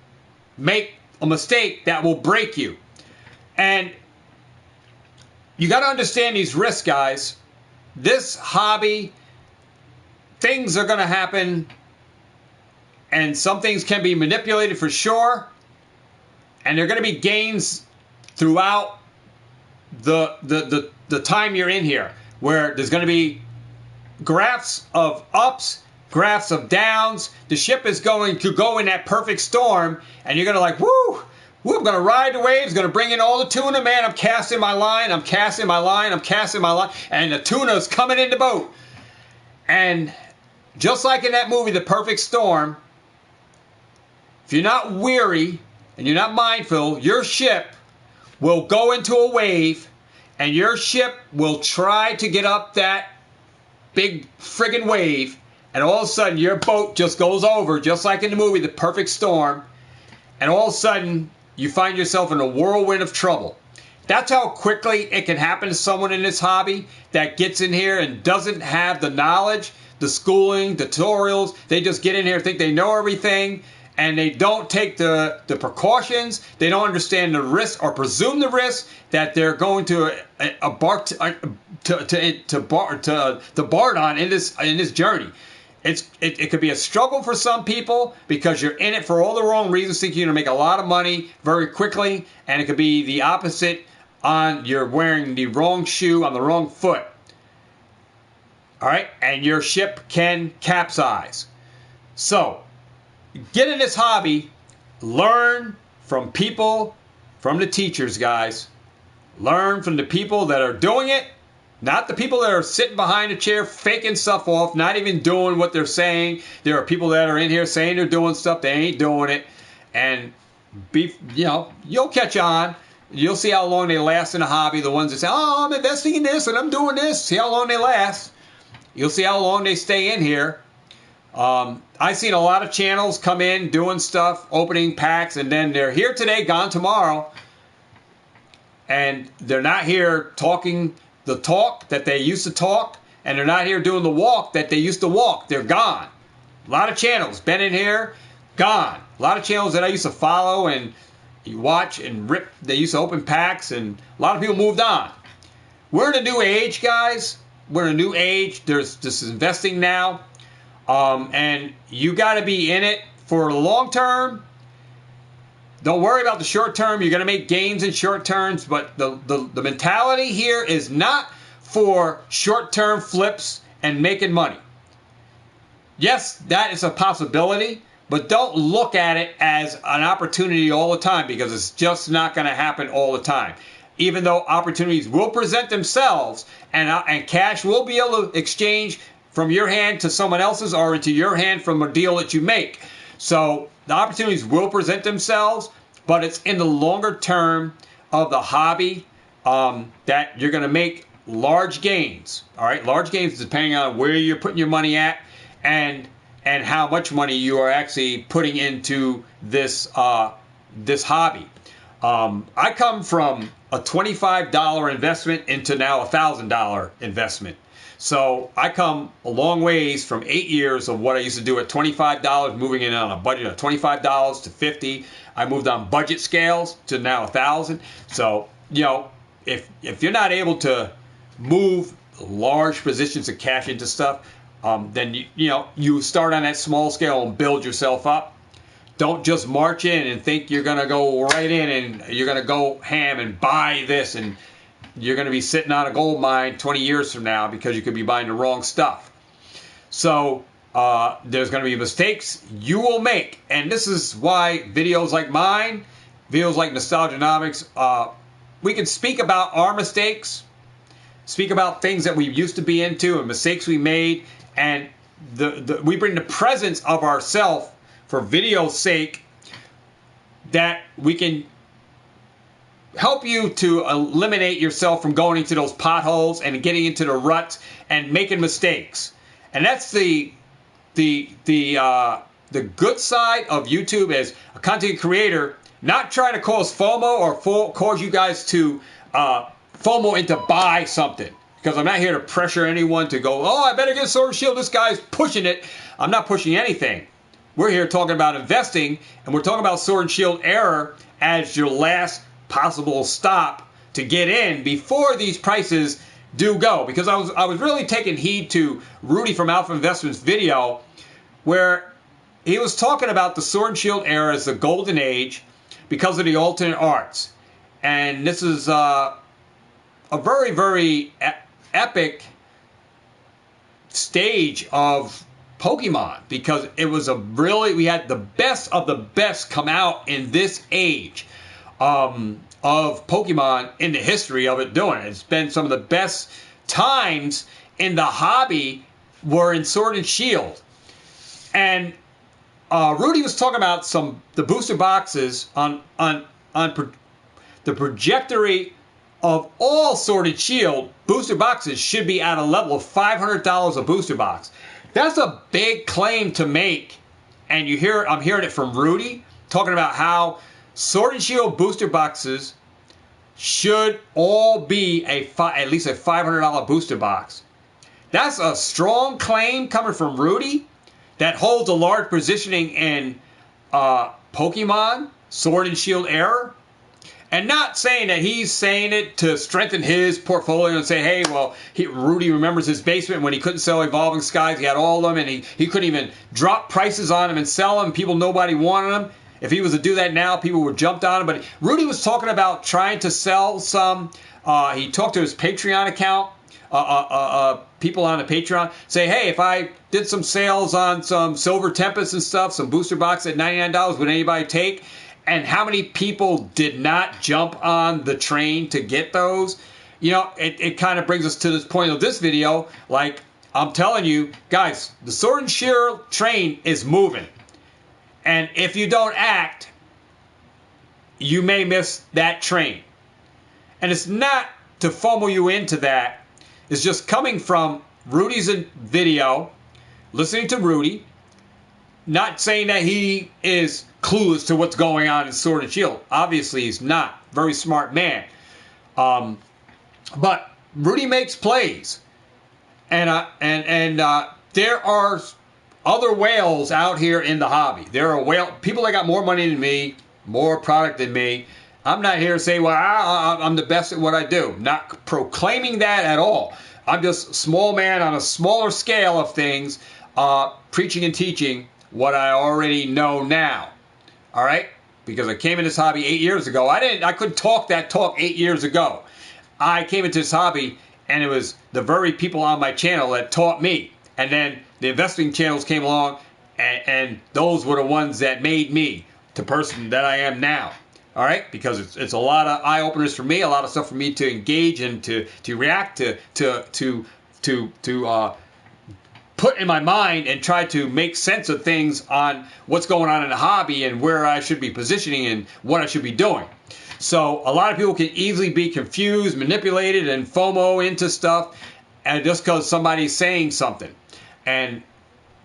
make a mistake that will break you. And you got to understand these risks, guys. This hobby, things are going to happen, and some things can be manipulated for sure. And there are going to be gains throughout the time you're in here, where there's going to be graphs of ups, graphs of downs. The ship is going to go in that perfect storm, and you're going to like, woo, I'm going to ride the waves, going to bring in all the tuna, man. I'm casting my line, I'm casting my line, I'm casting my line, and the tuna's coming in the boat. And just like in that movie, The Perfect Storm, if you're not weary and you're not mindful, your ship will go into a wave, and your ship will try to get up that big friggin' wave, and all of a sudden your boat just goes over, just like in the movie The Perfect Storm, and all of a sudden you find yourself in a whirlwind of trouble. That's how quickly it can happen to someone in this hobby that gets in here and doesn't have the knowledge, the schooling, the tutorials. They just get in here and think they know everything, and they don't take the precautions. They don't understand the risk or presume the risk that they're going to embark on in this journey. It could be a struggle for some people because you're in it for all the wrong reasons, thinking you're going to make a lot of money very quickly, and it could be the opposite, you're wearing the wrong shoe on the wrong foot. All right, and your ship can capsize. So, get in this hobby, learn from people, from the teachers, guys. Learn from the people that are doing it, not the people that are sitting behind a chair faking stuff off, not even doing what they're saying. There are people that are in here saying they're doing stuff, they ain't doing it. And you'll catch on. You'll see how long they last in the hobby. The ones that say, oh, I'm investing in this and I'm doing this. See how long they last. You'll see how long they stay in here. I've seen a lot of channels come in doing stuff, opening packs, and then they're here today, gone tomorrow. And they're not here talking the talk that they used to talk, and they're not here doing the walk that they used to walk. They're gone. A lot of channels been in here, gone. A lot of channels that I used to follow and you watch and rip, they used to open packs, and a lot of people moved on. We're in a new age, guys. We're in a new age. There's this investing now. And you got to be in it for the long term. Don't worry about the short term. You're going to make gains in short terms, but the mentality here is not for short term flips and making money. Yes, that is a possibility, but don't look at it as an opportunity all the time, because it's just not going to happen all the time. Even though opportunities will present themselves, and cash will be able to exchange from your hand to someone else's, or into your hand from a deal that you make. So the opportunities will present themselves, but it's in the longer term of the hobby that you're going to make large gains. All right, large gains depending on where you're putting your money at, and how much money you are actually putting into this hobby. I come from a $25 investment into now a $1,000 investment. So I come a long ways from 8 years of what I used to do at $25, moving in on a budget of $25 to $50. I moved on budget scales to now $1,000. So, if you're not able to move large positions of cash into stuff, then you start on that small scale and build yourself up. Don't just march in and think you're going to go right in and you're going to go ham and buy this, and you're going to be sitting on a gold mine 20 years from now because you could be buying the wrong stuff. So there's going to be mistakes you will make. And this is why videos like mine, videos like Nostalgianomics, we can speak about our mistakes, speak about things that we used to be into and mistakes we made, and we bring the presence of ourself for video's sake, that we can help you to eliminate yourself from going into those potholes and getting into the ruts and making mistakes. And that's the good side of YouTube as a content creator, not trying to cause FOMO or cause you guys to FOMO into buy something. Because I'm not here to pressure anyone to go, oh, I better get Sword and Shield, this guy's pushing it. I'm not pushing anything. We're here talking about investing, and we're talking about Sword and Shield Era as your last possible stop to get in before these prices do go. Because I was really taking heed to Rudy from Alpha Investments video, where he was talking about the Sword and Shield Era as the golden age because of the alternate arts. And this is a very, very epic stage of Pokemon, because it was we had the best of the best come out in this age of Pokemon in the history of it doing it. It's been some of the best times in the hobby were in Sword and Shield. And Rudy was talking about the booster boxes on the trajectory of all Sword and Shield. Booster boxes should be at a level of $500 a booster box. That's a big claim to make, and I'm hearing it from Rudy talking about how Sword and Shield booster boxes should all be at least a $500 booster box. That's a strong claim coming from Rudy that holds a large positioning in Pokemon Sword and Shield Era. And not saying that he's saying it to strengthen his portfolio and say, hey, well, Rudy remembers his basement when he couldn't sell Evolving Skies. He had all of them, and he couldn't even drop prices on them and sell them. Nobody wanted them. If he was to do that now, people would jump on him. But Rudy was talking about trying to sell some. He talked to his Patreon account, people on the Patreon, say, hey, if I did some sales on some Silver Tempest and stuff, some booster box at $99, would anybody take? And how many people did not jump on the train to get those? It kind of brings us to this point of this video. Like, I'm telling you, guys, the Sword and Shield train is moving. And if you don't act, you may miss that train. And it's not to FOMO you into that. It's just coming from Rudy's video, listening to Rudy, not saying that he is clueless to what's going on in Sword and Shield. Obviously, he's not. Very smart man. But Rudy makes plays. And there are other whales out here in the hobby. There are people that got more money than me, more product than me. I'm not here to say, well, I'm the best at what I do. Not proclaiming that at all. I'm just a small man on a smaller scale of things, preaching and teaching what I already know now. All right? Because I came in this hobby 8 years ago. I couldn't talk that talk 8 years ago. I came into this hobby, and it was the very people on my channel that taught me. And then the investing channels came along, and those were the ones that made me the person that I am now. All right? Because it's a lot of eye-openers for me, a lot of stuff for me to engage and to react to put in my mind and try to make sense of things on what's going on in the hobby and where I should be positioning and what I should be doing. So a lot of people can easily be confused, manipulated, and FOMO into stuff, and just because somebody's saying something. And,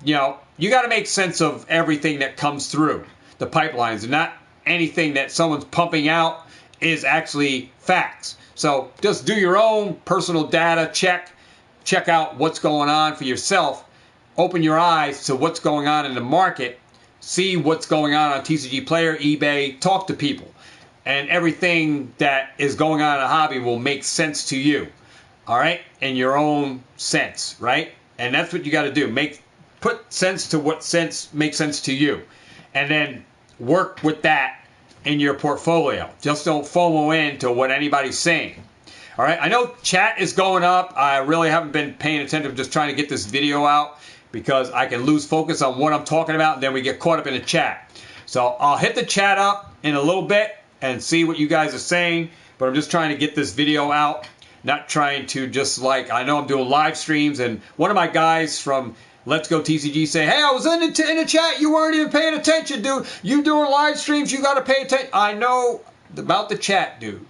you got to make sense of everything that comes through the pipelines, and not anything that someone's pumping out is actually facts. So just do your own personal data check out what's going on for yourself, open your eyes to what's going on in the market, see what's going on TCG Player, eBay, talk to people, and everything that is going on in a hobby will make sense to you, all right, in your own sense, right? And that's what you got to do. Put sense to what makes sense to you. And then work with that in your portfolio. Just don't FOMO into what anybody's saying. All right, I know chat is going up. I really haven't been paying attention. I'm just trying to get this video out because I can lose focus on what I'm talking about, and then we get caught up in the chat. So I'll hit the chat up in a little bit and see what you guys are saying, but I'm just trying to get this video out, not trying to just I know I'm doing live streams, and one of my guys from Let's Go TCG say, hey, I was in the chat, you weren't even paying attention, dude. You doing live streams, you got to pay attention. I know about the chat, dude.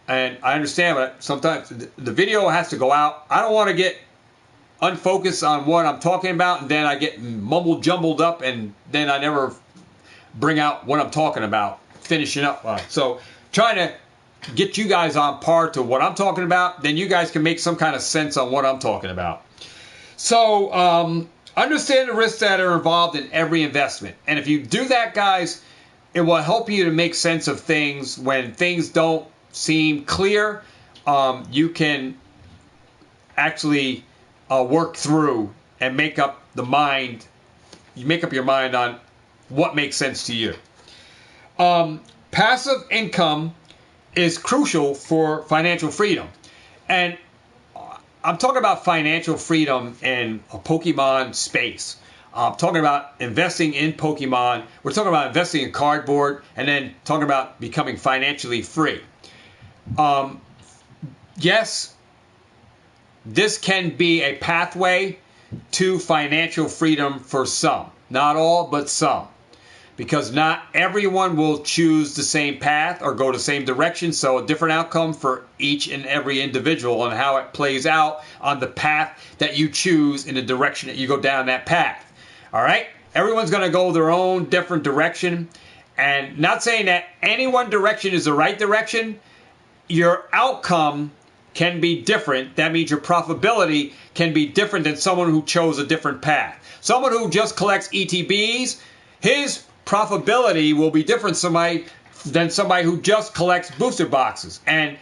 And I understand, but sometimes the video has to go out. I don't want to get unfocused on what I'm talking about, and then I get mumbled jumbled up, and then I never bring out what I'm talking about, finishing up. So trying to get you guys on par to what I'm talking about, then you guys can make some kind of sense on what I'm talking about. So understand the risks that are involved in every investment. And if you do that, guys, it will help you to make sense of things when things don't seem clear. You can actually work through and make up the mind. You make up your mind on what makes sense to you. Passive income is crucial for financial freedom. And I'm talking about financial freedom in a Pokemon space. I'm talking about investing in Pokemon. We're talking about investing in cardboard, and then talking about becoming financially free. Yes, this can be a pathway to financial freedom for some. Not all, but some. Because not everyone will choose the same path or go the same direction, so a different outcome for each and every individual on how it plays out on the path that you choose in the direction that you go down that path. All right? Everyone's going to go their own different direction, and not saying that any one direction is the right direction. Your outcome can be different. That means your profitability can be different than someone who chose a different path. Someone who just collects ETBs, his profitability will be different than somebody who just collects booster boxes. And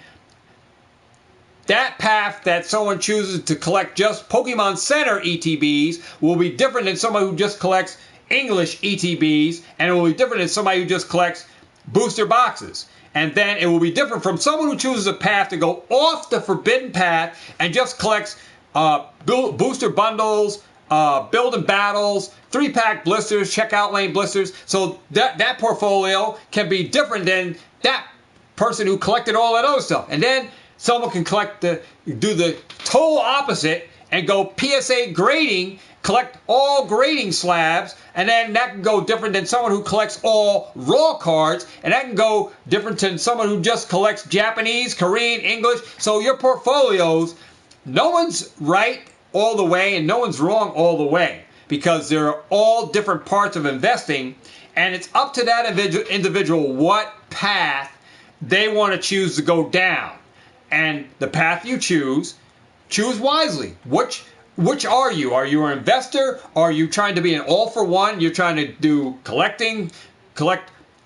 that path that someone chooses to collect just Pokemon Center ETBs will be different than someone who just collects English ETBs, and it will be different than somebody who just collects booster boxes. And then it will be different from someone who chooses a path to go off the forbidden path and just collects booster bundles, building battles, 3-pack blisters, checkout lane blisters. So that portfolio can be different than that person who collected all that other stuff. And then someone can do the total opposite and go PSA grading, collect all grading slabs, and then that can go different than someone who collects all raw cards, and that can go different than someone who just collects Japanese, Korean, English. So your portfolios, no one's right all the way and no one's wrong all the way, because they're all different parts of investing, and it's up to that individual what path they want to choose to go down. And the path you choose wisely. Which are you? Are you an investor? Are you trying to be an all-for-one? You're trying to collect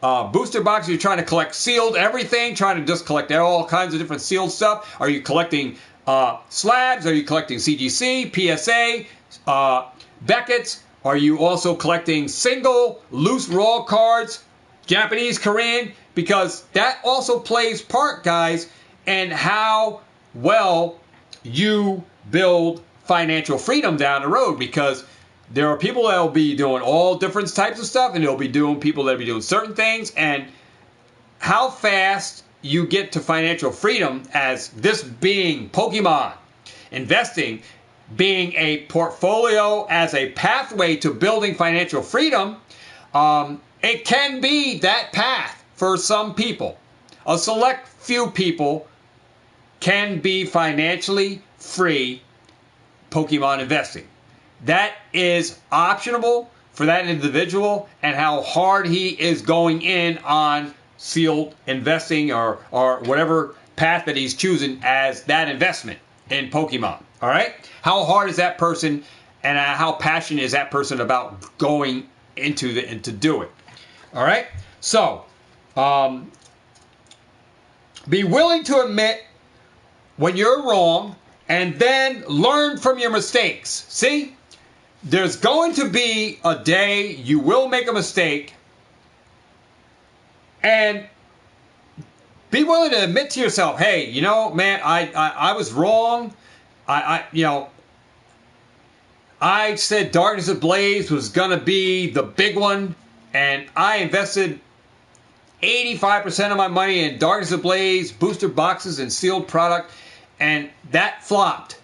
booster boxes. You're trying to collect sealed everything, trying to just collect all kinds of different sealed stuff. Are you collecting slabs? Are you collecting CGC, PSA, Beckett's? Are you also collecting single, loose, raw cards, Japanese, Korean? Because that also plays part, guys, in how well you build financial freedom down the road. Because there are people that will be doing all different types of stuff, and there'll be people that will be doing certain things. And how fast you get to financial freedom, as this being Pokemon, investing being a portfolio as a pathway to building financial freedom, it can be that path for some people. A select few people can be financially free Pokemon investing. That is optional for that individual and how hard he is going in on sealed investing or whatever path that he's choosing as that investment in Pokemon. All right? How hard is that person, and how passionate is that person about going into to do it? All right? So, be willing to admit when you're wrong and then learn from your mistakes. See, there's going to be a day you will make a mistake, and be willing to admit to yourself, hey, you know, man, I was wrong. I said Darkness Ablaze was going to be the big one, and I invested 85% of my money in Darkness Ablaze, booster boxes, and sealed product, and that flopped.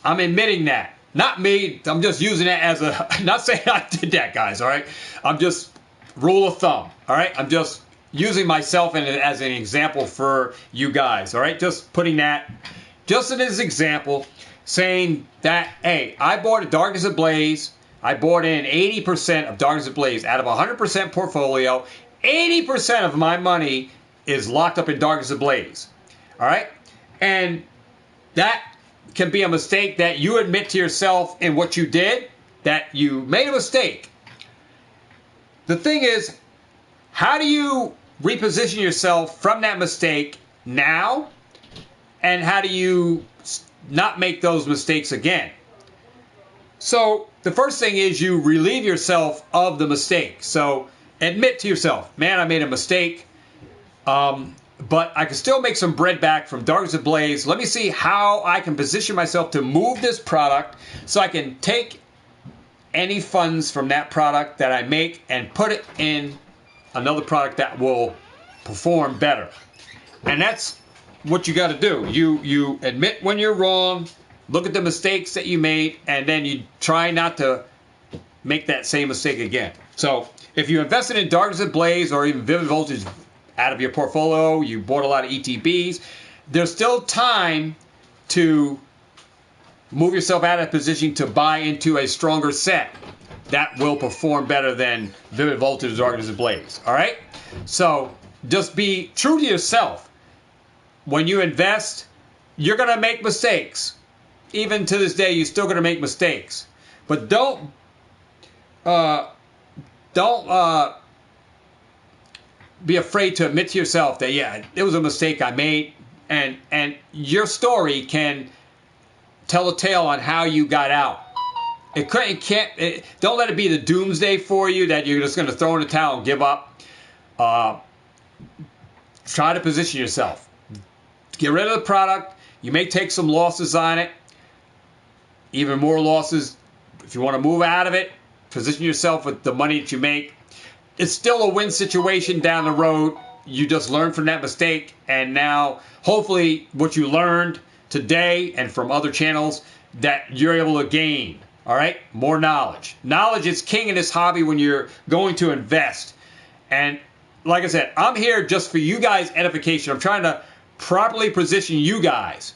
I'm admitting that. Not me. I'm just using it as a, not saying I did that, guys, all right? I'm just rule of thumb, all right? I'm just using myself as an example for you guys, all right? Just putting that just as an example, saying that, hey, I bought a Darkness Ablaze. I bought in 80% of Darkness Ablaze out of a 100% portfolio. 80% of my money is locked up in Darkness Ablaze, all right? And that can be a mistake that you admit to yourself in what you did, that you made a mistake. The thing is, how do you reposition yourself from that mistake now? And how do you not make those mistakes again? So the first thing is you relieve yourself of the mistake. So admit to yourself, man, I made a mistake. But I can still make some bread back from Darkness Ablaze. Let me see how I can position myself to move this product so I can take any funds from that product that I make and put it in another product that will perform better. And that's what you got to do. You admit when you're wrong, look at the mistakes that you made, and then you try not to make that same mistake again. So if you invested in Darkness Ablaze or even Vivid Voltage out of your portfolio, you bought a lot of ETBs, there's still time to move yourself out of position to buy into a stronger set that will perform better than Vivid Voltage or Darkness Ablaze. All right? So just be true to yourself. When you invest, you're going to make mistakes. Even to this day, you're still going to make mistakes. But don't be afraid to admit to yourself that, yeah, it was a mistake I made, and your story can tell a tale on how you got out. Don't let it be the doomsday for you that you're just going to throw in the towel and give up. Try to position yourself. Get rid of the product. You may take some losses on it, even more losses. If you want to move out of it, position yourself with the money that you make. It's still a win situation down the road. You just learned from that mistake, and now hopefully what you learned today and from other channels that you're able to gain, all right, more knowledge. Knowledge is king in this hobby when you're going to invest. And like I said, I'm here just for you guys' edification. I'm trying to properly position you guys,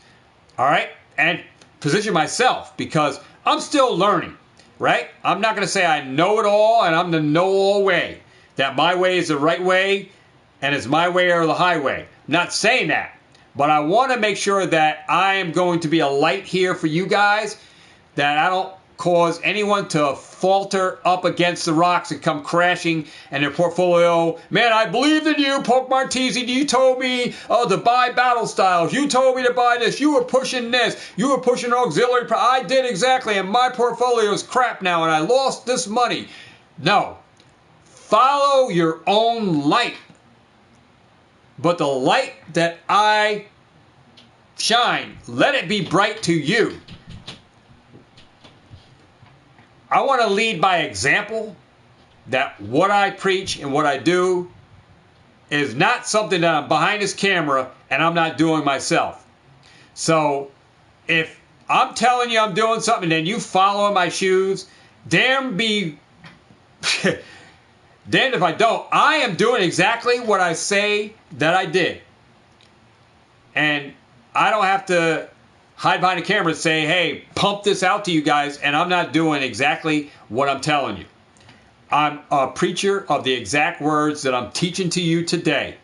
all right, and position myself because I'm still learning, right? I'm not going to say I know it all and I'm the know-all way, that my way is the right way and it's my way or the highway. I'm not saying that, but I want to make sure that I am going to be a light here for you guys, that I don't cause anyone to falter up against the rocks and come crashing and their portfolio. Man, I believed in you, Poke Martese. You told me to buy battle styles. You told me to buy this. You were pushing this. You were pushing auxiliary. I did exactly, and my portfolio is crap now, and I lost this money. No. Follow your own light. But the light that I shine, let it be bright to you. I want to lead by example, that what I preach and what I do is not something that I'm behind this camera and I'm not doing myself. So if I'm telling you I'm doing something and then you follow in my shoes, damn be damned if I don't. I am doing exactly what I say that I did. And I don't have to hide behind the camera and say, hey, pump this out to you guys, and I'm not doing exactly what I'm telling you. I'm a preacher of the exact words that I'm teaching to you today.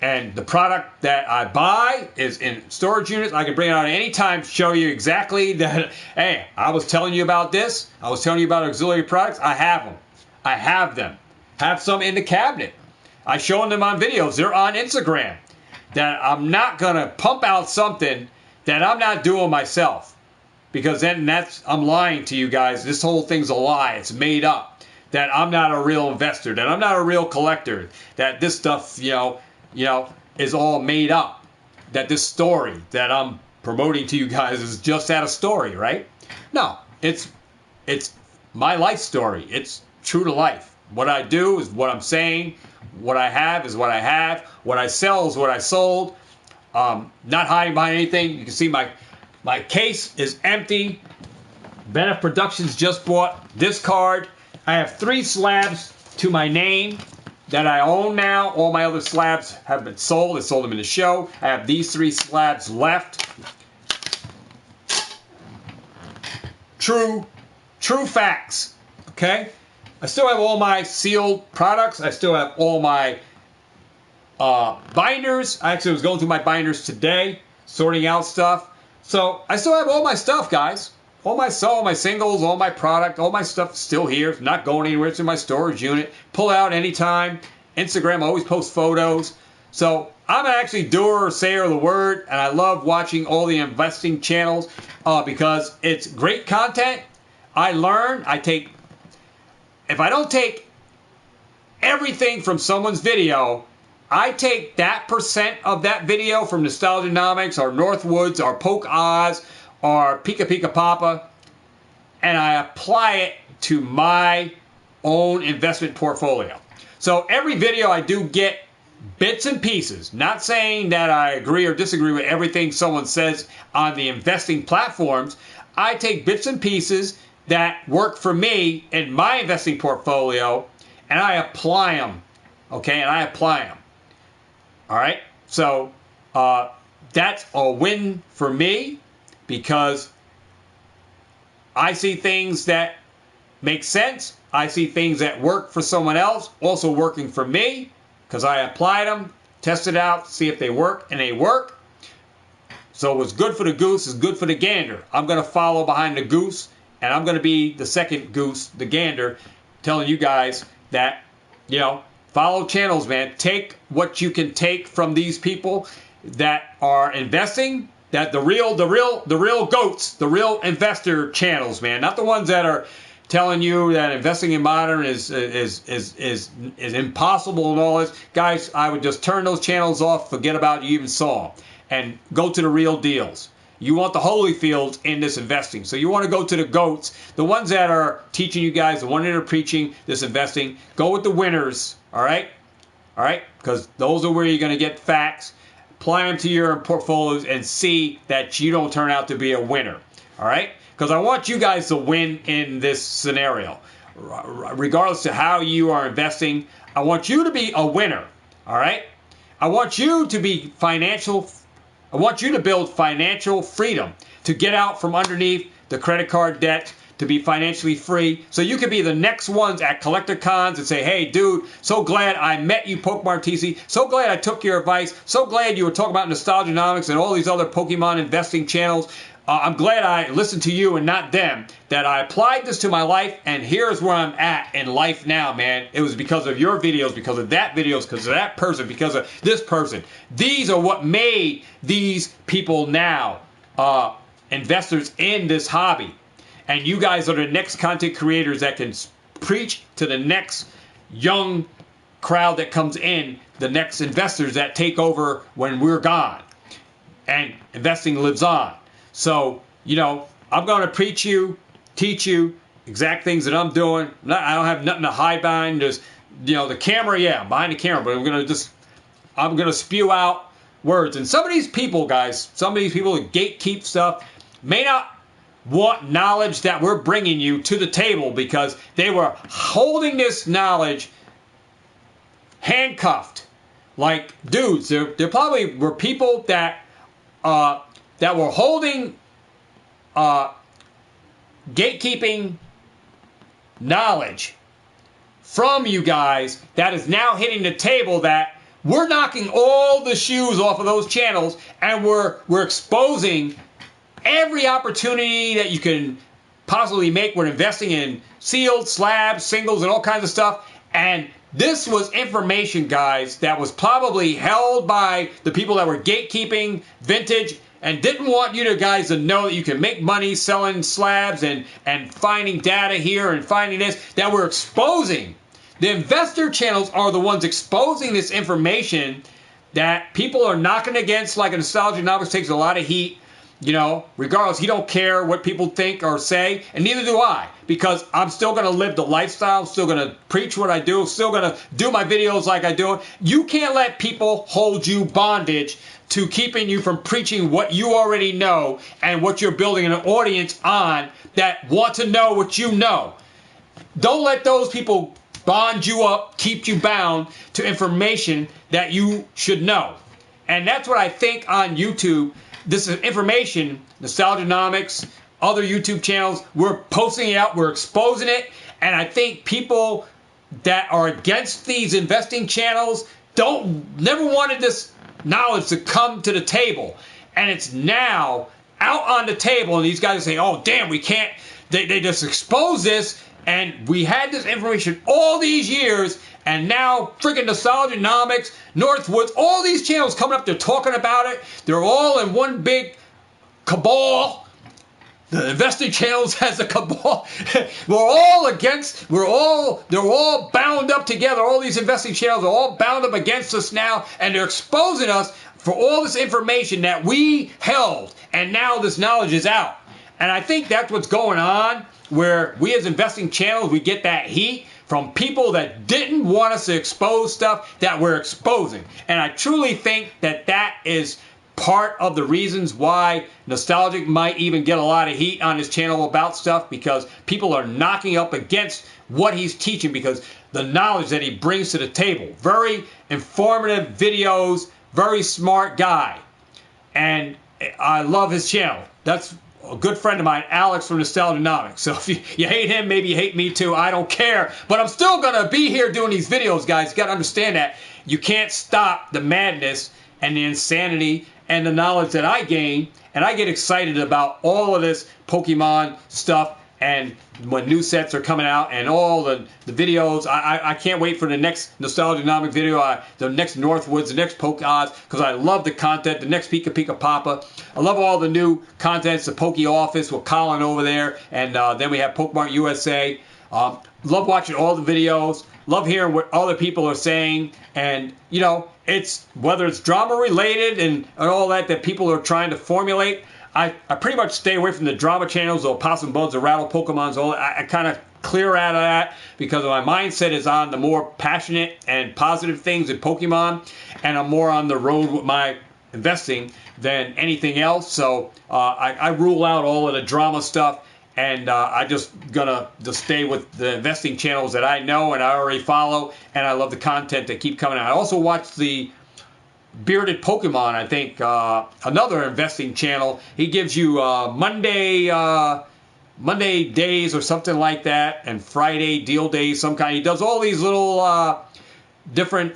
And the product that I buy is in storage units. I can bring it out at any time, show you exactly that, hey, I was telling you about this. I was telling you about auxiliary products. I have them. I have them. Have some in the cabinet. I show them on videos. They're on Instagram. that I'm not going to pump out something that I'm not doing myself. Because then I'm lying to you guys. This whole thing's a lie. It's made up. That I'm not a real investor. That I'm not a real collector. That this stuff, is all made up. That this story that I'm promoting to you guys is just that, a story, right? No, it's my life story. It's true to life. What I do is what I'm saying. What I have is what I have. What I sell is what I sold. Not hiding behind anything. You can see my case is empty. Benef Productions just bought this card. I have 3 slabs to my name that I own now. All my other slabs have been sold. I sold them in the show. I have these 3 slabs left. True facts. Okay? I still have all my sealed products. I still have all my binders. I actually was going through my binders today, sorting out stuff. So I still have all my stuff, guys. All my singles, all my product, all my stuff still here. It's not going anywhere. It's in my storage unit. Pull out anytime. Instagram, I always post photos. So I'm actually doer or sayer of the word, and I love watching all the investing channels because it's great content. I learn. If I don't take everything from someone's video, I take that percent of that video from Nostalgianomics or Northwoods or Poke Oz or Pika Pika Papa, and I apply it to my own investment portfolio. So every video I do get bits and pieces, not saying that I agree or disagree with everything someone says on the investing platforms. I take bits and pieces that work for me in my investing portfolio, and I apply them, okay? And I apply them, all right? So that's a win for me because I see things that make sense. I see things that work for someone else also working for me because I applied them, tested out, see if they work, and they work. So what's good for the goose is good for the gander. I'm going to follow behind the goose, and I'm going to be the second goose, the gander, telling you guys that, follow channels, man. Take what you can take from these people that are investing, that the real goats, the real investor channels, man. Not the ones that are telling you that investing in modern is impossible and all this. Guys, I would just turn those channels off, forget about you even saw them, and go to the real deals. You want the Holyfields in this investing. So you want to go to the GOATs, the ones that are teaching you guys, the ones that are preaching this investing. Go with the winners, all right? All right? Because those are where you're going to get facts. Apply them to your portfolios and see that you don't turn out to be a winner, all right? Because I want you guys to win in this scenario. Regardless of how you are investing, I want you to be a winner, all right? I want you to build financial freedom, to get out from underneath the credit card debt, to be financially free, so you can be the next ones at collector cons and say, hey, dude, so glad I met you, Poke Martisi. So glad I took your advice. So glad you were talking about Nostalgianomics and all these other Pokemon investing channels. I'm glad I listened to you and not them, that I applied this to my life, and here's where I'm at in life now, man. It was because of your videos, because of that videos, because of that person, because of this person. These are what made these people now investors in this hobby. And you guys are the next content creators that can preach to the next young crowd that comes in, the next investors that take over when we're gone. And investing lives on. So, I'm going to preach you, teach you exact things that I'm doing. I don't have nothing to hide behind. Just, the camera, yeah, I'm behind the camera, but I'm going to spew out words. And some of these people, guys, that gatekeep stuff may not want knowledge that we're bringing you to the table because they were holding this knowledge handcuffed. Like, dudes, there probably were people that were holding gatekeeping knowledge from you guys that is now hitting the table, that we're knocking all the shoes off of those channels, and we're exposing every opportunity that you can possibly make when investing in sealed, slabs, singles, and all kinds of stuff. And This was information, guys, that was probably held by the people that were gatekeeping vintage and didn't want you guys to know that you can make money selling slabs and finding data here and finding this, that we're exposing. The investor channels are the ones exposing this information that people are knocking against, like a Nostalgianomics takes a lot of heat. Regardless, he don't care what people think or say, and neither do I, because I'm still going to live the lifestyle, I'm still going to preach what I do, I'm still going to do my videos like I do. You can't let people hold you bondage to keeping you from preaching what you already know and what you're building an audience on that want to know what you know. Don't let those people bond you up, keep you bound to information that you should know. And that's what I think on YouTube. This is information, Nostalgianomics, other YouTube channels, we're posting it out, we're exposing it, and I think people that are against these investing channels never wanted this knowledge to come to the table. And it's now out on the table, and these guys are saying, oh, damn, we can't, they just exposed this, and we had this information all these years, and now freaking Nostalgianomics, Northwoods, all these channels coming up, they're talking about it. They're all in one big cabal. The investing channels has a cabal. They're all bound up together. All these investing channels are all bound up against us now, and they're exposing us for all this information that we held, and now this knowledge is out. And I think that's what's going on, where we as investing channels, we get that heat from people that didn't want us to expose stuff that we're exposing. And I truly think that that is part of the reasons why Nostalgic might even get a lot of heat on his channel about stuff, because people are knocking up against what he's teaching, because the knowledge that he brings to the table. Very informative videos, very smart guy. And I love his channel. That's a good friend of mine, Alex from Nostalgianomics. So if you hate him, maybe you hate me too. I don't care. But I'm still going to be here doing these videos, guys. You got to understand that. You can't stop the madness and the insanity and the knowledge that I gain. And I get excited about all of this Pokemon stuff. And when new sets are coming out and all the videos, I can't wait for the next Nostalgianomic video, the next Northwoods, the next Pokeodds, because I love the content, the next Pika Pika Papa. I love all the new contents, the Poke Office with Colin over there, and then we have Pokemon USA. Love watching all the videos, love hearing what other people are saying, and it's whether it's drama related and all that people are trying to formulate. I pretty much stay away from the drama channels, the Opossum Buds, the Rattle Pokemons. I kind of clear out of that because my mindset is on the more passionate and positive things in Pokemon, and I'm more on the road with my investing than anything else. So I rule out all of the drama stuff, and I just gonna stay with the investing channels that I know and I already follow, and I love the content that keep coming out. I also watch the Bearded Pokemon, I think, another investing channel. He gives you Monday days or something like that, and Friday deal days, some kind. He does all these little different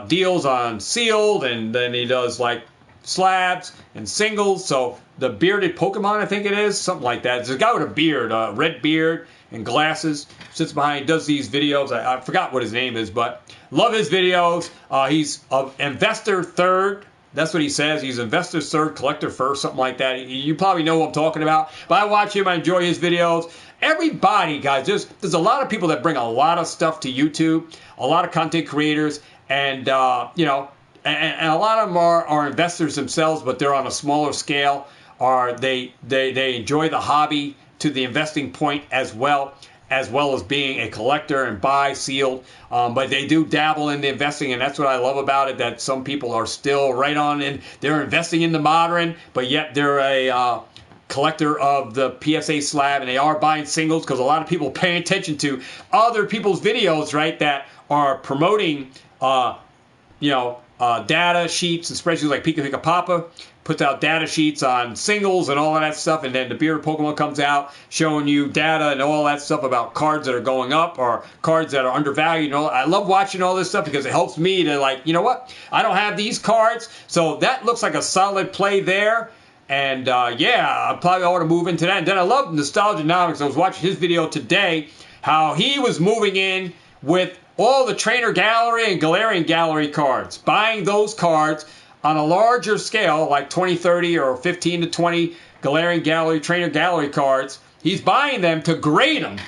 deals on sealed, and then he does like slabs and singles. So the Bearded Pokemon, I think it is, something like that. There's a guy with a beard, red beard and glasses, sits behind, does these videos. I forgot what his name is, but love his videos. He's an investor third. That's what he says. He's investor third, collector first, something like that. You probably know what I'm talking about. But I watch him. I enjoy his videos. Everybody, guys, there's a lot of people that bring a lot of stuff to YouTube, a lot of content creators, and, and a lot of them are investors themselves, but they're on a smaller scale, or they enjoy the hobby to the investing point as well as being a collector and buy sealed. But they do dabble in the investing, and that's what I love about it, that some people are still right on in. They're investing in the modern, but yet they're a collector of the PSA slab, and they are buying singles, because a lot of people pay attention to other people's videos, right, that are promoting, data sheets and spreadsheets, like Pika Pika Papa puts out data sheets on singles and all of that stuff, and then the Bearded Pokemon comes out showing you data and all that stuff about cards that are going up or cards that are undervalued. I love watching all this stuff because it helps me to, like, you know what? I don't have these cards, so that looks like a solid play there. And I probably ought to move into that. And then I love Nostalgianomics. I was watching his video today, how he was moving in with all the Trainer Gallery and Galarian Gallery cards, buying those cards on a larger scale, like 20, 30, or 15 to 20 Galarian Gallery, Trainer Gallery cards. He's buying them to grade them.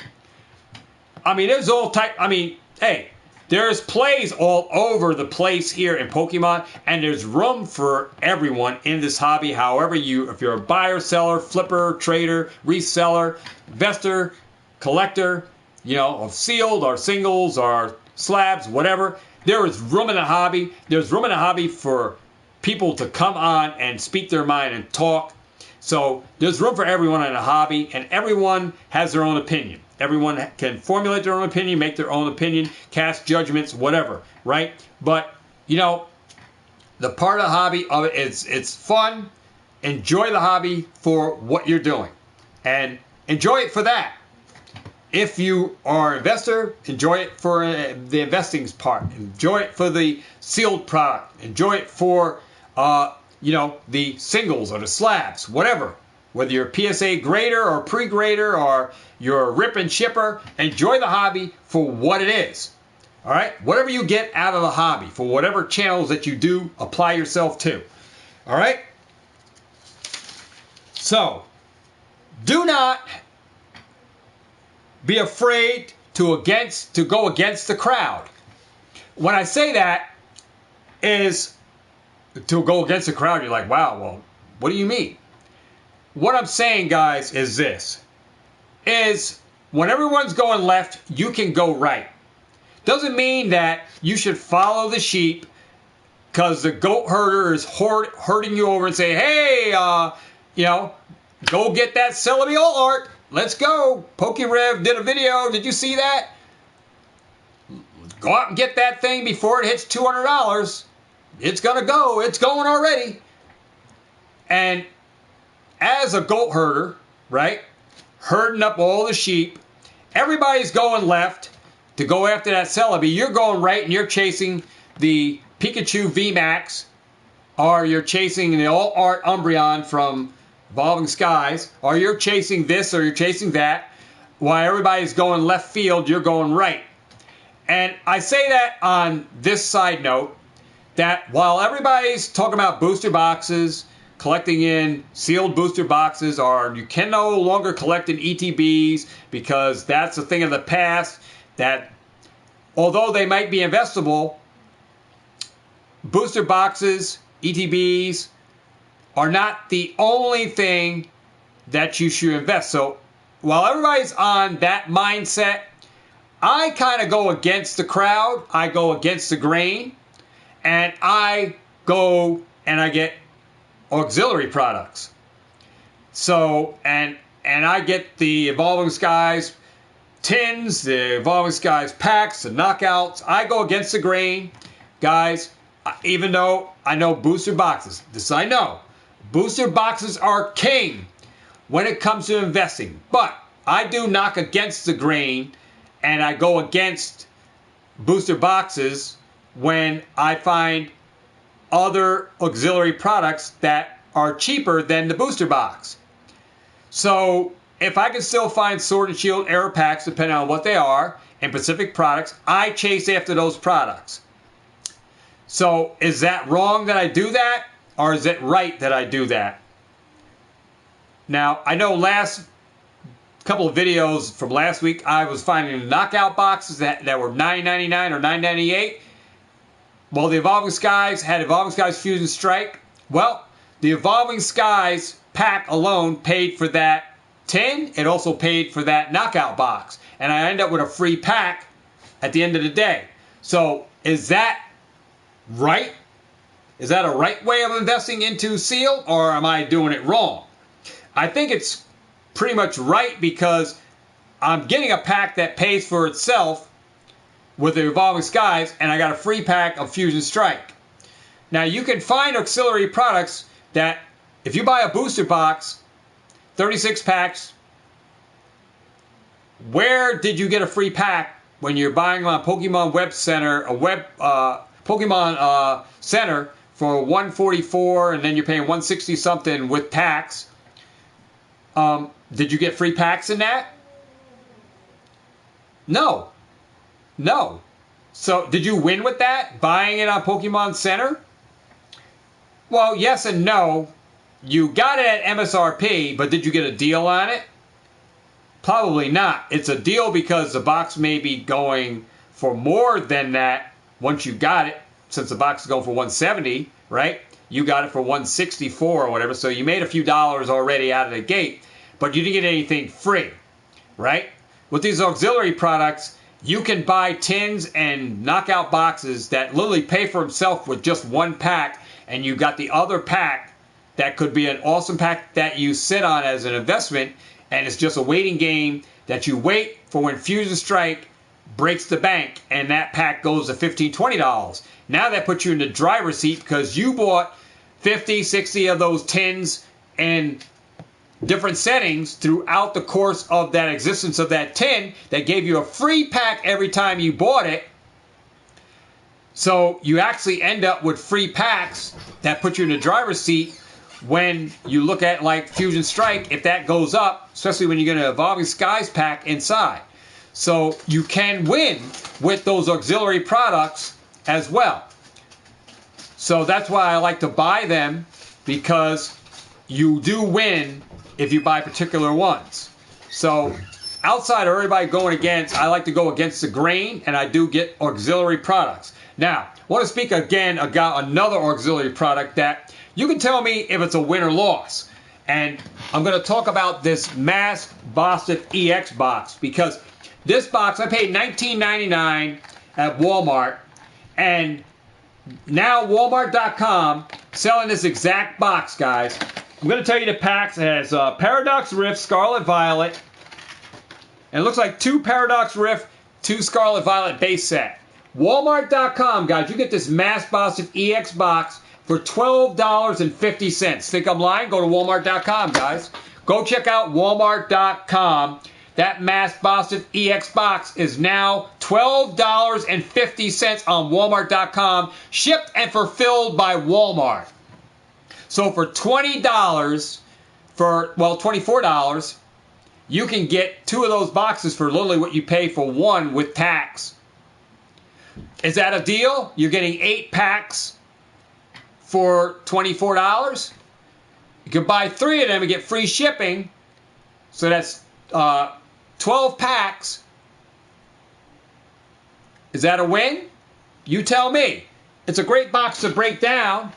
I mean, there's all type. I mean, hey, there's plays all over the place here in Pokemon, and there's room for everyone in this hobby. However, if you're a buyer, seller, flipper, trader, reseller, investor, collector, of sealed or singles or slabs, whatever, there is room in the hobby. There's room in the hobby for people to come on and speak their mind and talk. So there's room for everyone in the hobby, and everyone has their own opinion. Everyone can formulate their own opinion, make their own opinion, cast judgments, whatever, right? But, the part of the hobby of it is it's fun. Enjoy the hobby for what you're doing, and enjoy it for that. If you are an investor, enjoy it for the investing part. Enjoy it for the sealed product. Enjoy it for, the singles or the slabs, whatever. Whether you're a PSA grader or pre-grader or you're a rip and shipper, enjoy the hobby for what it is. All right? Whatever you get out of the hobby, for whatever channels that you do apply yourself to. All right? So, do not be afraid to go against the crowd. When I say that is to go against the crowd, you're like, wow, well, what do you mean? What I'm saying, guys, is this. Is when everyone's going left, you can go right. Doesn't mean that you should follow the sheep because the goat herder is herding you over and say, hey, go get that Celebi art. Let's go. PokeRev did a video. Did you see that? Go out and get that thing before it hits $200. It's going to go. It's going already. And as a goat herder, right, herding up all the sheep, everybody's going left to go after that Celebi. You're going right and you're chasing the Pikachu VMAX, or you're chasing the All Art Umbreon from Evolving Skies, or you're chasing this or you're chasing that. While everybody's going left field, you're going right. And I say that on this side note, that while everybody's talking about booster boxes, collecting in sealed booster boxes, or you can no longer collect in ETBs because that's a thing of the past, that although they might be investable, booster boxes, ETBs, are not the only thing that you should invest. So while everybody's on that mindset, I kind of go against the crowd. I go against the grain, and I go and I get auxiliary products. So, and I get the Evolving Skies tins, the Evolving Skies packs, the knockouts. I go against the grain, guys, even though I know booster boxes. This I know. Booster boxes are king when it comes to investing. But I do knock against the grain, and I go against booster boxes when I find other auxiliary products that are cheaper than the booster box. So if I can still find Sword and Shield error packs, depending on what they are, and Pacific products, I chase after those products. So is that wrong that I do that? Or is it right that I do that? Now, I know last couple of videos from last week, I was finding knockout boxes that were $9.99 or $9.98. Well, the Evolving Skies had Evolving Skies Fusion Strike. Well, the Evolving Skies pack alone paid for that tin. It also paid for that knockout box. And I end up with a free pack at the end of the day. So is that right? Is that a right way of investing into sealed, or am I doing it wrong? I think it's pretty much right because I'm getting a pack that pays for itself with the Evolving Skies, and I got a free pack of Fusion Strike. Now, you can find auxiliary products that, if you buy a booster box, 36 packs, where did you get a free pack when you're buying on Pokemon Web Center, Pokemon Center for $144, and then you're paying $160 something with packs? Did you get free packs in that? No. No. So did you win with that, buying it on Pokemon Center? Well, yes and no. You got it at MSRP, but did you get a deal on it? Probably not. It's a deal because the box may be going for more than that once you got it, since the box is going for $170, right? You got it for $164 or whatever, so you made a few dollars already out of the gate, but you didn't get anything free, right? With these auxiliary products, you can buy tins and knockout boxes that literally pay for themselves with just one pack, and you got the other pack that could be an awesome pack that you sit on as an investment, and it's just a waiting game that you wait for when Fusion Strike breaks the bank, and that pack goes to $15, $20. Now that puts you in the driver's seat because you bought 50, 60 of those tins and different settings throughout the course of that existence of that tin that gave you a free pack every time you bought it. So you actually end up with free packs that put you in the driver's seat when you look at like Fusion Strike, if that goes up, especially when you get an Evolving Skies pack inside. So you can win with those auxiliary products as well. So that's why I like to buy them, because you do win if you buy particular ones. So outside of everybody going against, I like to go against the grain, and I do get auxiliary products. Now, I want to speak again about another auxiliary product that you can tell me if it's a win or loss. And I'm going to talk about this Mass Boston EX box, because this box, I paid $19.99 at Walmart, and now Walmart.com selling this exact box, guys. I'm going to tell you the packs. It has Paradox Rift, Scarlet Violet, and it looks like 2 Paradox Rift, 2 Scarlet Violet base set. Walmart.com, guys, you get this Mass Boston EX box for $12.50. Think I'm lying? Go to Walmart.com, guys. Go check out Walmart.com. That Mass Boston EX box is now $12.50 on Walmart.com, shipped and fulfilled by Walmart. So for $20, $24, you can get 2 of those boxes for literally what you pay for one with tax. Is that a deal? You're getting 8 packs for $24. You can buy 3 of them and get free shipping. So that's 12 packs. Is that a win? You tell me. It's a great box to break down,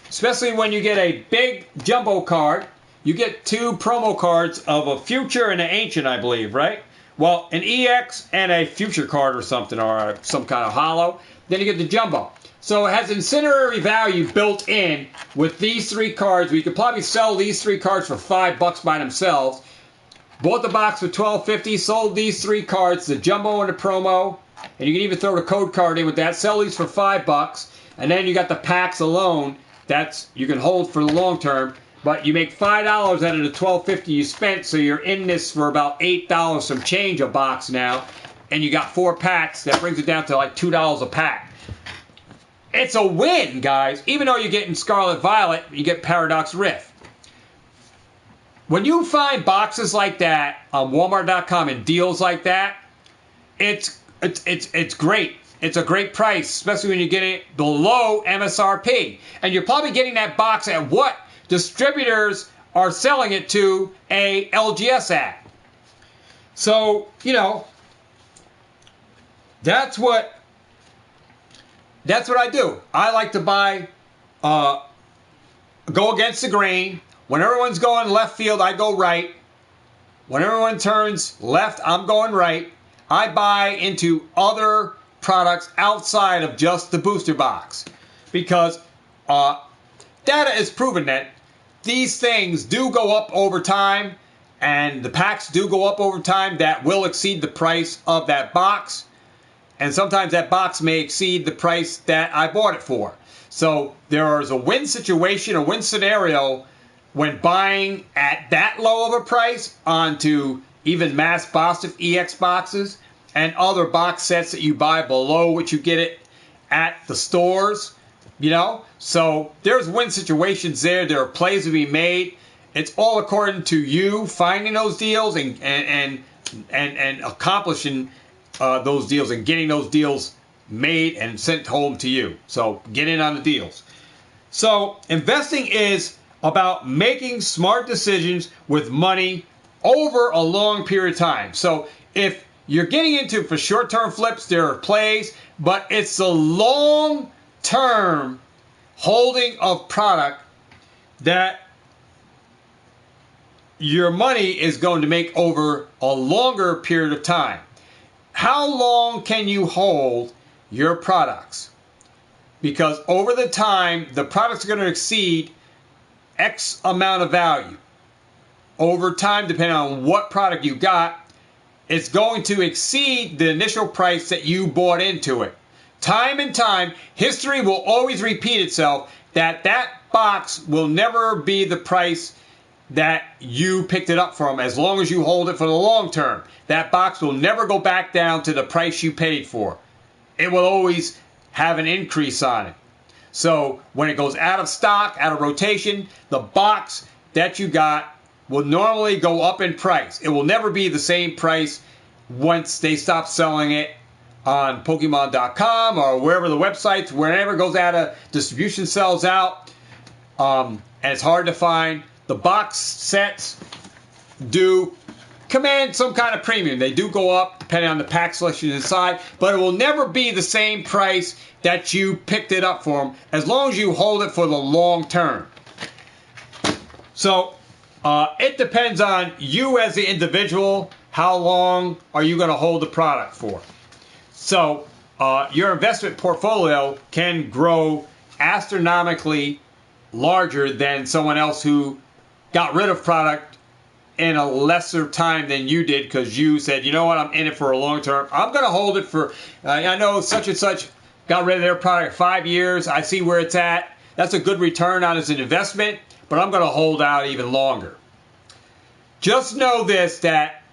especially when you get a big jumbo card. You get 2 promo cards of a future and an ancient, I believe, right? Well, an EX and a future card or something, or some kind of holo. Then you get the jumbo. So it has ancillary value built in with these 3 cards. We could probably sell these 3 cards for $5 by themselves. Bought the box for $12.50, sold these 3 cards, the jumbo and the promo, and you can even throw the code card in with that. Sell these for $5, and then you got the packs alone. That's you can hold for the long term, but you make $5 out of the $12.50 you spent, so you're in this for about $8 some change a box now, and you got 4 packs. That brings it down to like $2 a pack. It's a win, guys. Even though you're getting Scarlet Violet, you get Paradox Rift. When you find boxes like that on Walmart.com and deals like that, it's great. It's a great price, especially when you get it below MSRP. And you're probably getting that box at what distributors are selling it to a LGS at. So, you know, that's what I do. I like to buy, go against the grain. When everyone's going left field, I go right. When everyone turns left, I'm going right. I buy into other products outside of just the booster box, because data is proven that these things do go up over time, and the packs do go up over time. That will exceed the price of that box, and sometimes that box may exceed the price that I bought it for. So there is a win situation, a win scenario when buying at that low of a price onto even Mass Boston EX boxes and other box sets that you buy below what you get it at the stores, you know. So there's win situations there. There are plays to be made. It's all according to you finding those deals and accomplishing those deals and getting those deals made and sent home to you. So get in on the deals. So investing is about making smart decisions with money over a long period of time. So if you're getting into for short-term flips, there are plays, but it's the long-term holding of product that your money is going to make over a longer period of time. How long can you hold your products? Because over the time, the products are going to exceed X amount of value. Over time, depending on what product you got, it's going to exceed the initial price that you bought into it. Time and time, history will always repeat itself that box will never be the price that you picked it up from as long as you hold it for the long term. That box will never go back down to the price you paid for. It will always have an increase on it. So when it goes out of stock, out of rotation, the box that you got will normally go up in price. It will never be the same price once they stop selling it on Pokemon.com or wherever the websites, wherever it goes out of distribution, sells out, and it's hard to find. The box sets do command some kind of premium. They do go up depending on the pack selection inside, but it will never be the same price that you picked it up for them as long as you hold it for the long term. So it depends on you as the individual. How long are you going to hold the product for? So your investment portfolio can grow astronomically larger than someone else who got rid of product in a lesser time than you did because you said, you know what, I'm in it for a long term. I'm going to hold it for, I know such and such got rid of their product 5 years. I see where it's at. That's a good return on as an investment, but I'm going to hold out even longer. Just know this, that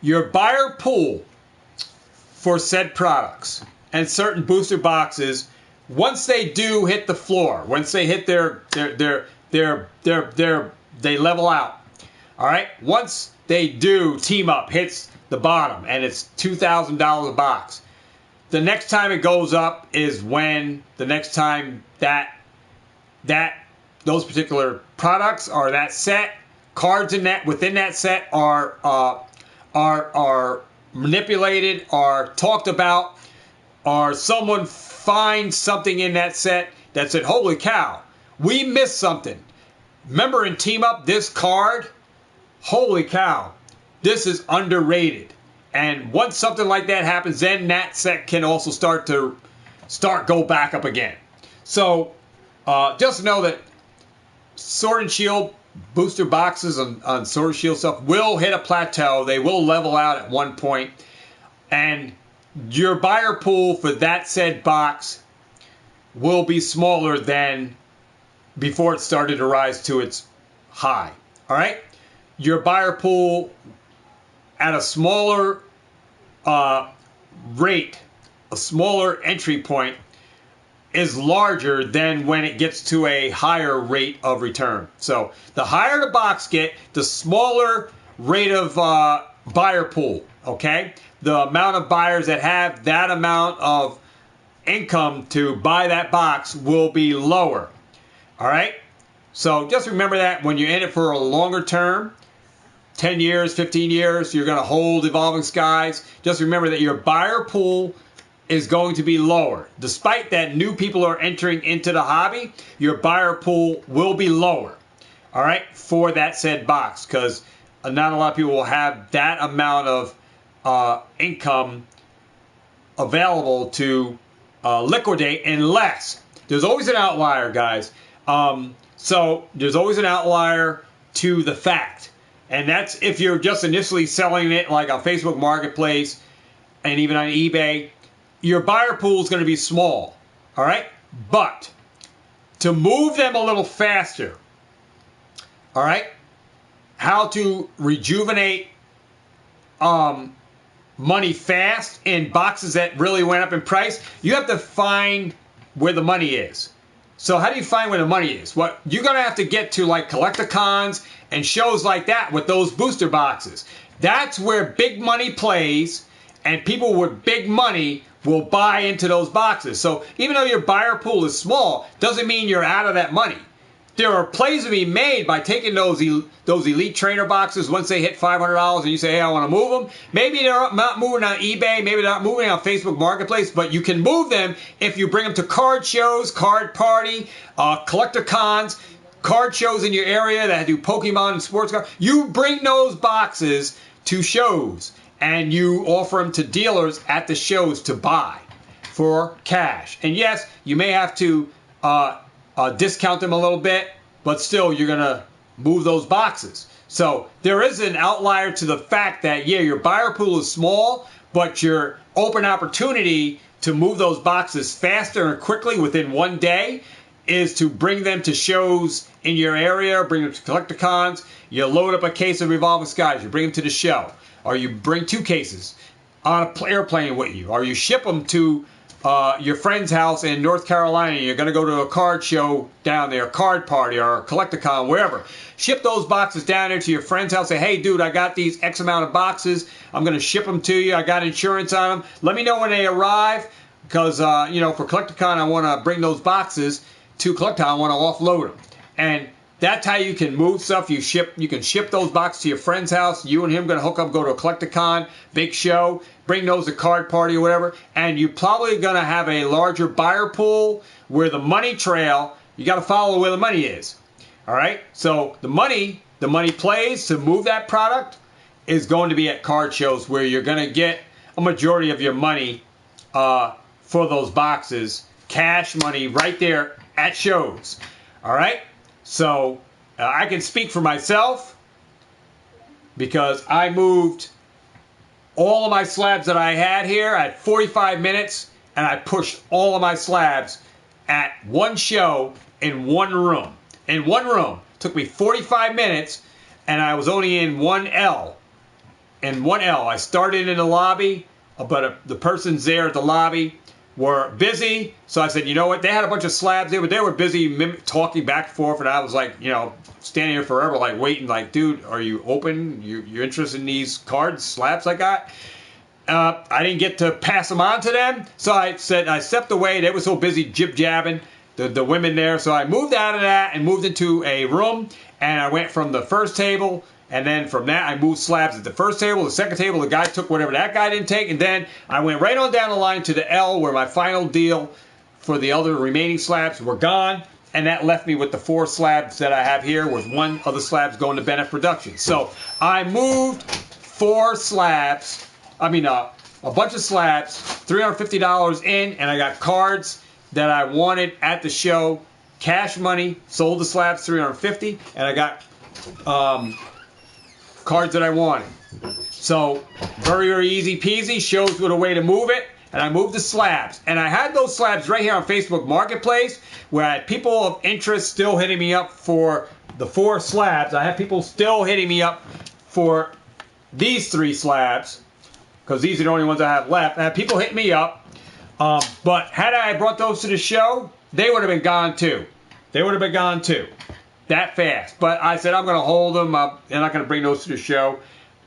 your buyer pool for said products and certain booster boxes, once they do hit the floor, once they hit they level out. All right. Once they do, team up hits the bottom and it's $2,000 a box. The next time it goes up is when the next time that those particular products or that set cards in that within that set are manipulated, are talked about, or someone finds something in that set that said, holy cow, we missed something. Remember in Team Up, this card, holy cow, this is underrated. And once something like that happens, then that set can also go back up again. So just know that Sword and Shield booster boxes on Sword and Shield stuff will hit a plateau. They will level out at one point. And your buyer pool for that said box will be smaller than before it started to rise to its high. All right? Your buyer pool at a smaller rate, a smaller entry point, is larger than when it gets to a higher rate of return. So the higher the box get, the smaller rate of buyer pool, okay? The amount of buyers that have that amount of income to buy that box will be lower. All right? So just remember that when you're in it for a longer term, 10 years, 15 years, you're going to hold Evolving Skies. Just remember that your buyer pool is going to be lower. Despite that new people are entering into the hobby, your buyer pool will be lower, all right, for that said box, because not a lot of people will have that amount of income available to liquidate unless there's always an outlier, guys. So there's always an outlier to the fact. And that's if you're just initially selling it like on Facebook Marketplace and even on eBay, your buyer pool is going to be small. All right? But to move them a little faster, all right, how to rejuvenate money fast in boxes that really went up in price, you have to find where the money is. So how do you find where the money is? What you're going to have to get to, like Collecticons and shows like that with those booster boxes. That's where big money plays, and people with big money will buy into those boxes. So even though your buyer pool is small, doesn't mean you're out of that money. There are plays to be made by taking those elite trainer boxes once they hit $500 and you say, hey, I want to move them. Maybe they're not moving on eBay, maybe they're not moving on Facebook Marketplace, but you can move them if you bring them to card shows, card party, collector cons, card shows in your area that do Pokemon and sports cards. You bring those boxes to shows and you offer them to dealers at the shows to buy for cash. And yes, you may have to discount them a little bit, but still you're going to move those boxes. So there is an outlier to the fact that, yeah, your buyer pool is small, but your open opportunity to move those boxes faster and quickly within one day is to bring them to shows in your area, bring them to collector cons. You load up a case of Revolving Skies, you bring them to the show. Or you bring 2 cases on an airplane with you. Or you ship them to your friend's house in North Carolina. You're going to go to a card show down there, a card party or a collector-con, wherever. Ship those boxes down there to your friend's house. Say, hey, dude, I got these X amount of boxes. I'm going to ship them to you. I got insurance on them. Let me know when they arrive because, for collector-con, I want to bring those boxes to collector-con. I want to offload them. And that's how you can move stuff. You can ship those boxes to your friend's house. You and him going to hook up, go to a collector-con, big show, bring those to card party or whatever. And you're probably going to have a larger buyer pool where the money trail, you got to follow where the money is. All right. So the money plays to move that product is going to be at card shows where you're going to get a majority of your money for those boxes, cash money right there at shows. All right. So I can speak for myself because I moved all of my slabs that I had here at 45 minutes and I pushed all of my slabs at one show in one room. In one room. It took me 45 minutes and I was only in 1L. In 1L. I started in the lobby, but the persons there at the lobby were busy, so I said, you know what, they had a bunch of slabs there, but they were busy talking back and forth, and I was like, standing here forever, like waiting, like, dude, are you open? You're interested in these slabs I got? I didn't get to pass them on to them, so I stepped away. They were so busy jib-jabbing, the women there, so I moved out of that and moved into a room, and I went from the first table. And then from that, I moved slabs at the first table, the second table, the guy took whatever that guy didn't take, and then I went right on down the line to the L where my final deal for the other remaining slabs were gone, and that left me with the 4 slabs that I have here with one of the slabs going to Bennett Productions. So I moved 4 slabs, a bunch of slabs, $350 in, and I got cards that I wanted at the show, cash money, sold the slabs $350, and I got cards that I wanted. So very, very easy peasy. Shows with a way to move it. And I moved the slabs. And I had those slabs right here on Facebook Marketplace where I had people of interest still hitting me up for the 4 slabs. I have people still hitting me up for these 3 slabs because these are the only ones I have left. I have people hitting me up. But had I brought those to the show, they would have been gone too. That fast. But I said, I'm going to hold them up. I'm not going to bring those to the show.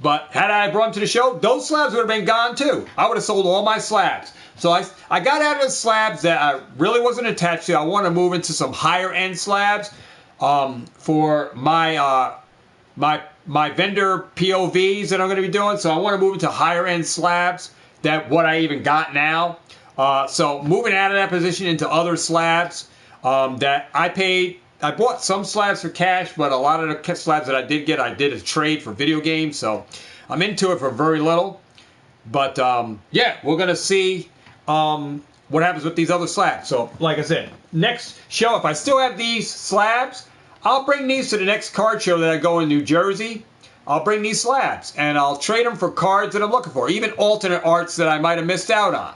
But had I brought them to the show, those slabs would have been gone too. I would have sold all my slabs. So I got out of the slabs that I really wasn't attached to. I want to move into some higher end slabs for my my vendor POVs that I'm going to be doing. So I want to move into higher end slabs than what I even got now. So moving out of that position into other slabs that I paid. I bought some slabs for cash, but a lot of the slabs that I did get, I did a trade for video games. So I'm into it for very little. But yeah, we're going to see what happens with these other slabs. So like I said, next show, if I still have these slabs, I'll bring these to the next card show that I go in New Jersey. I'll bring these slabs and I'll trade them for cards that I'm looking for, even alternate arts that I might have missed out on.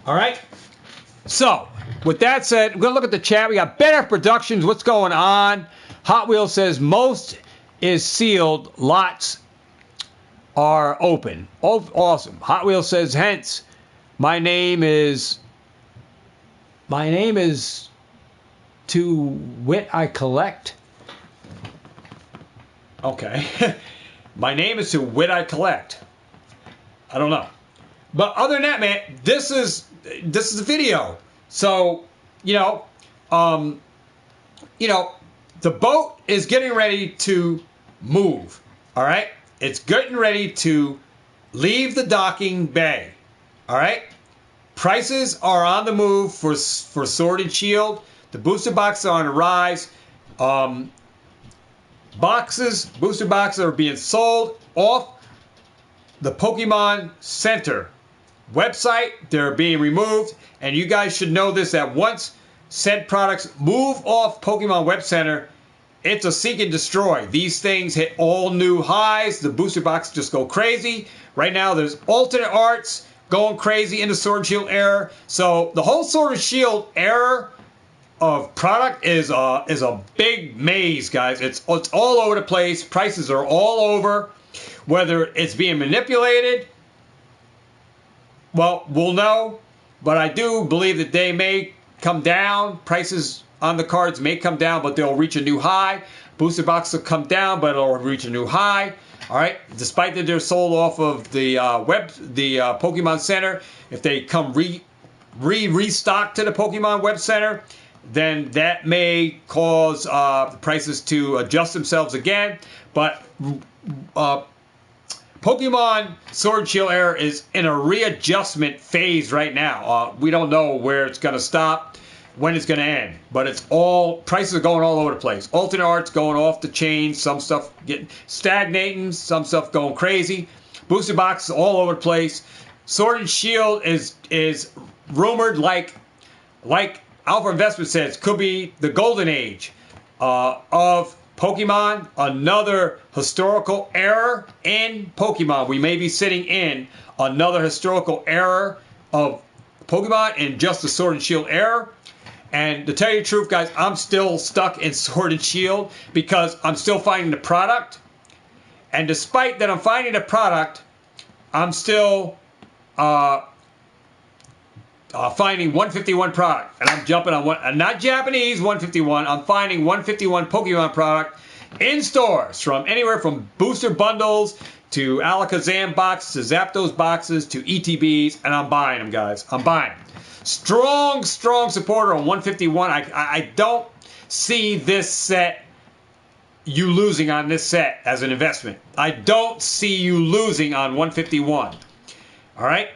All right. So with that said, we're going to look at the chat. We got Bennett Productions. What's going on? Hot Wheels says most is sealed. Lots are open. Oh, awesome. Hot Wheels says, hence, my name is to wit I collect. Okay. My name is to wit I collect. I don't know. But other than that, man, this is a video. So, you know, um, the boat is getting ready to move. All right, it's getting ready to leave the docking bay. All right, prices are on the move for Sword and Shield. The booster boxes are on the rise. Booster boxes are being sold off the Pokemon Center website. They're being removed, and you guys should know this, that once said products move off Pokemon Web Center, it's a seek and destroy. These things hit all new highs. The booster boxes just go crazy. Right now, there's alternate arts going crazy in the Sword and Shield era. So the whole Sword and Shield era of product is a big maze, guys. It's all over the place. Prices are all over. Whether it's being manipulated, well, we'll know. But I do believe that they may come down. Prices on the cards may come down, but they'll reach a new high. Booster box will come down, but it'll reach a new high. All right. Despite that they're sold off of the Pokemon Center, if they come restock to the Pokemon Web Center, then that may cause the prices to adjust themselves again. But Pokemon Sword and Shield era is in a readjustment phase right now. We don't know where it's going to stop, when it's going to end, but it's all, prices are going all over the place. Alternate arts going off the chain, some stuff getting stagnating, some stuff going crazy. Booster boxes all over the place. Sword and Shield is rumored, like Alpha Investment says, could be the golden age of Pokemon, another historical era in Pokemon. We may be sitting in another historical era of Pokemon in just the Sword and Shield era. And to tell you the truth, guys, I'm still stuck in Sword and Shield because I'm still finding the product. And despite that I'm finding the product, I'm still finding 151 product, and I'm jumping on one, not Japanese 151. I'm finding 151 Pokemon product in stores, from anywhere from booster bundles to Alakazam boxes to Zapdos boxes to ETBs, and I'm buying them, guys. I'm buying them. Strong supporter on 151. I don't see this set, you losing on this set as an investment. I don't see you losing on 151. All right?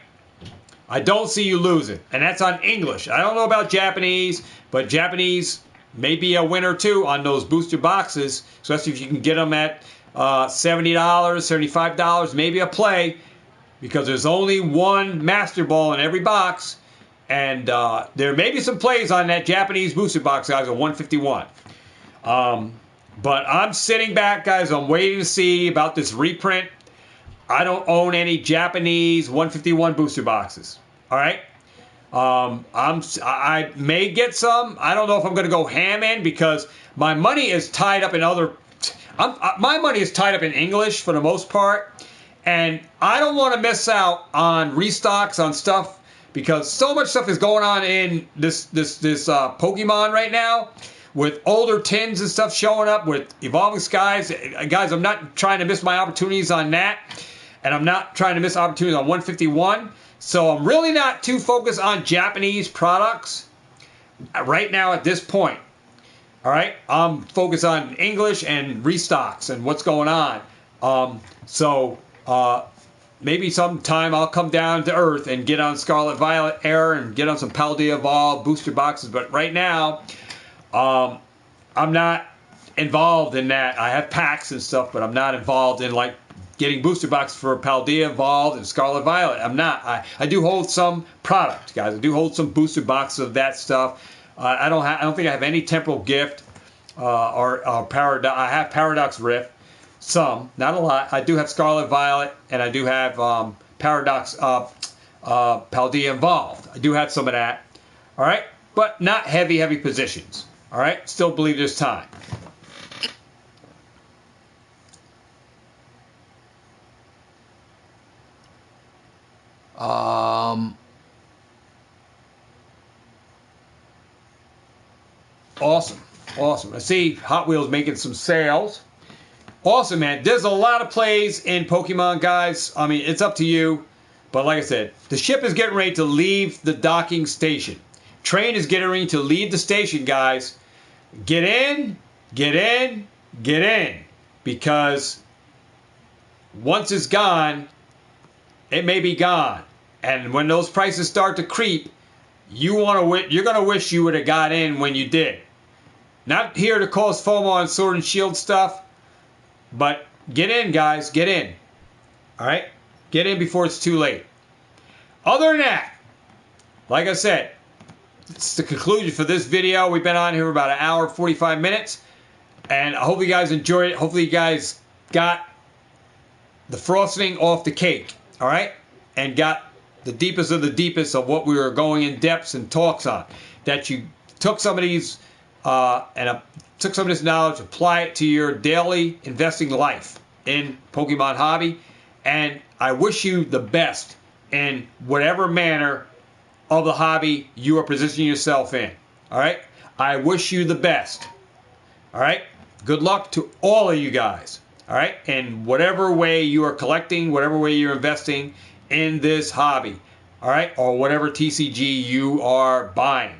I don't see you losing, and that's on English. I don't know about Japanese, but Japanese may be a winner too on those booster boxes, especially if you can get them at $70, $75, maybe a play, because there's only one Master Ball in every box, and there may be some plays on that Japanese booster box, guys, at 151. But I'm sitting back, guys. I'm waiting to see about this reprint. I don't own any Japanese 151 booster boxes. All right. I may get some. I don't know if I'm going to go ham in because my money is tied up in other. My money is tied up in English for the most part, and I don't want to miss out on restocks on stuff because so much stuff is going on in this Pokemon right now, with older tins and stuff showing up with Evolving Skies. Guys, I'm not trying to miss my opportunities on that. And I'm not trying to miss opportunities on 151. So I'm really not too focused on Japanese products right now at this point. All right? I'm focused on English and restocks and what's going on. Maybe sometime I'll come down to earth and get on Scarlet Violet era and get on some Paldea Evolved booster boxes. But right now, I'm not involved in that. I have packs and stuff, but I'm not involved in like getting booster boxes for Paldea Evolved and Scarlet Violet. I'm not. I do hold some product, guys. I do hold some booster boxes of that stuff. I don't think I have any Temporal Gift or Paradox. I have Paradox Rift, some, not a lot. I do have Scarlet Violet, and I do have Paradox Paldea Evolved. I do have some of that. All right, but not heavy positions. All right, still believe there's time. Awesome. I see Hot Wheels making some sales. Awesome, man. There's a lot of plays in Pokemon, guys. I mean, it's up to you. But like I said, the ship is getting ready to leave the docking station. Train is getting ready to leave the station, guys. Get in, get in, get in. Because once it's gone, it may be gone. And when those prices start to creep, you're going to wish you would have got in when you did. Not here to cause FOMO on Sword and Shield stuff, but get in, guys. Get in. All right? Get in before it's too late. Other than that, like I said, it's the conclusion for this video. We've been on here for about an hour, 45 minutes. And I hope you guys enjoyed it. Hopefully you guys got the frosting off the cake. All right? And got the deepest of the deepest of what we were going in depths and talks on. That you took some of these took some of this knowledge, apply it to your daily investing life in Pokemon hobby. And I wish you the best in whatever manner of the hobby you are positioning yourself in. All right? I wish you the best. All right? Good luck to all of you guys. All right? In whatever way you are collecting, whatever way you're investing in this hobby. All right? Or whatever TCG you are buying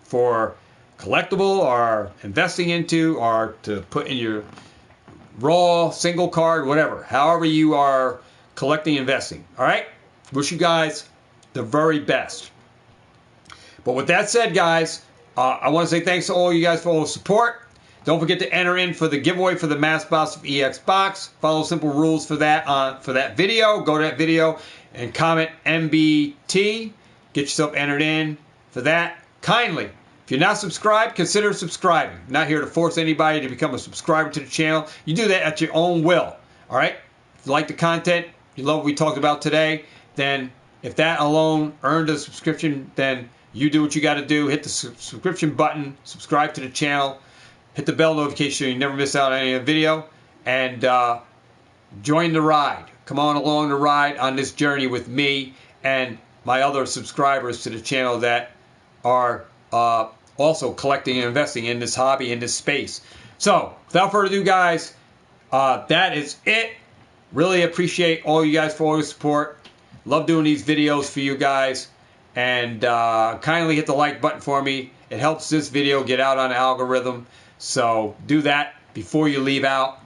for collectible or investing into or to put in your raw single card, whatever. However you are collecting, investing. All right? Wish you guys the very best. But with that said, guys, I want to say thanks to all you guys for all the support. Don't forget to enter in for the giveaway for the Mass Boss of EX box. Follow simple rules for that video. Go to that video and comment MBT. Get yourself entered in for that. Kindly, if you're not subscribed, consider subscribing. I'm not here to force anybody to become a subscriber to the channel. You do that at your own will. All right? If you like the content, you love what we talked about today, then if that alone earned a subscription, then you do what you got to do. Hit the subscription button, subscribe to the channel, hit the bell notification so you never miss out on any video, and join the ride. Come on along the ride on this journey with me and my other subscribers to the channel that are also collecting and investing in this hobby, in this space. So, without further ado, guys, that is it. Really appreciate all you guys for all your support. Love doing these videos for you guys. And kindly hit the like button for me. It helps this video get out on the algorithm. So do that before you leave out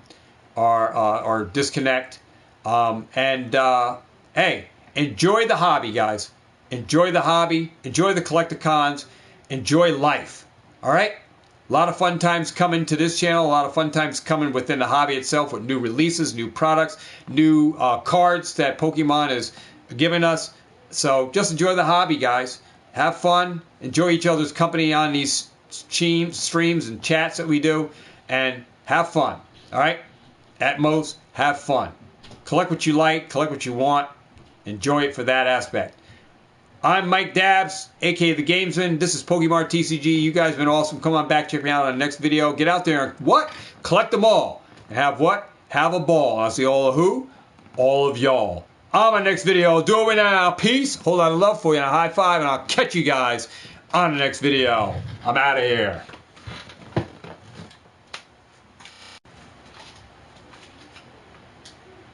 or disconnect. Hey, enjoy the hobby, guys. Enjoy the hobby. Enjoy the Collecticons. Enjoy life. All right? A lot of fun times coming to this channel. A lot of fun times coming within the hobby itself with new releases, new products, new cards that Pokemon is giving us. So just enjoy the hobby, guys. Have fun. Enjoy each other's company on these streams and chats that we do. And have fun. All right? At most, have fun. Collect what you like. Collect what you want. Enjoy it for that aspect. I'm Mike Dabbs, a.k.a. The Gamesman. This is Pokemon TCG. You guys have been awesome. Come on back. Check me out on the next video. Get out there and what? Collect them all. And have what? Have a ball. I'll see all of who? All of y'all. On my next video. Do it now. Peace. Whole lot of love for you and a high five. And I'll catch you guys on the next video. I'm out of here.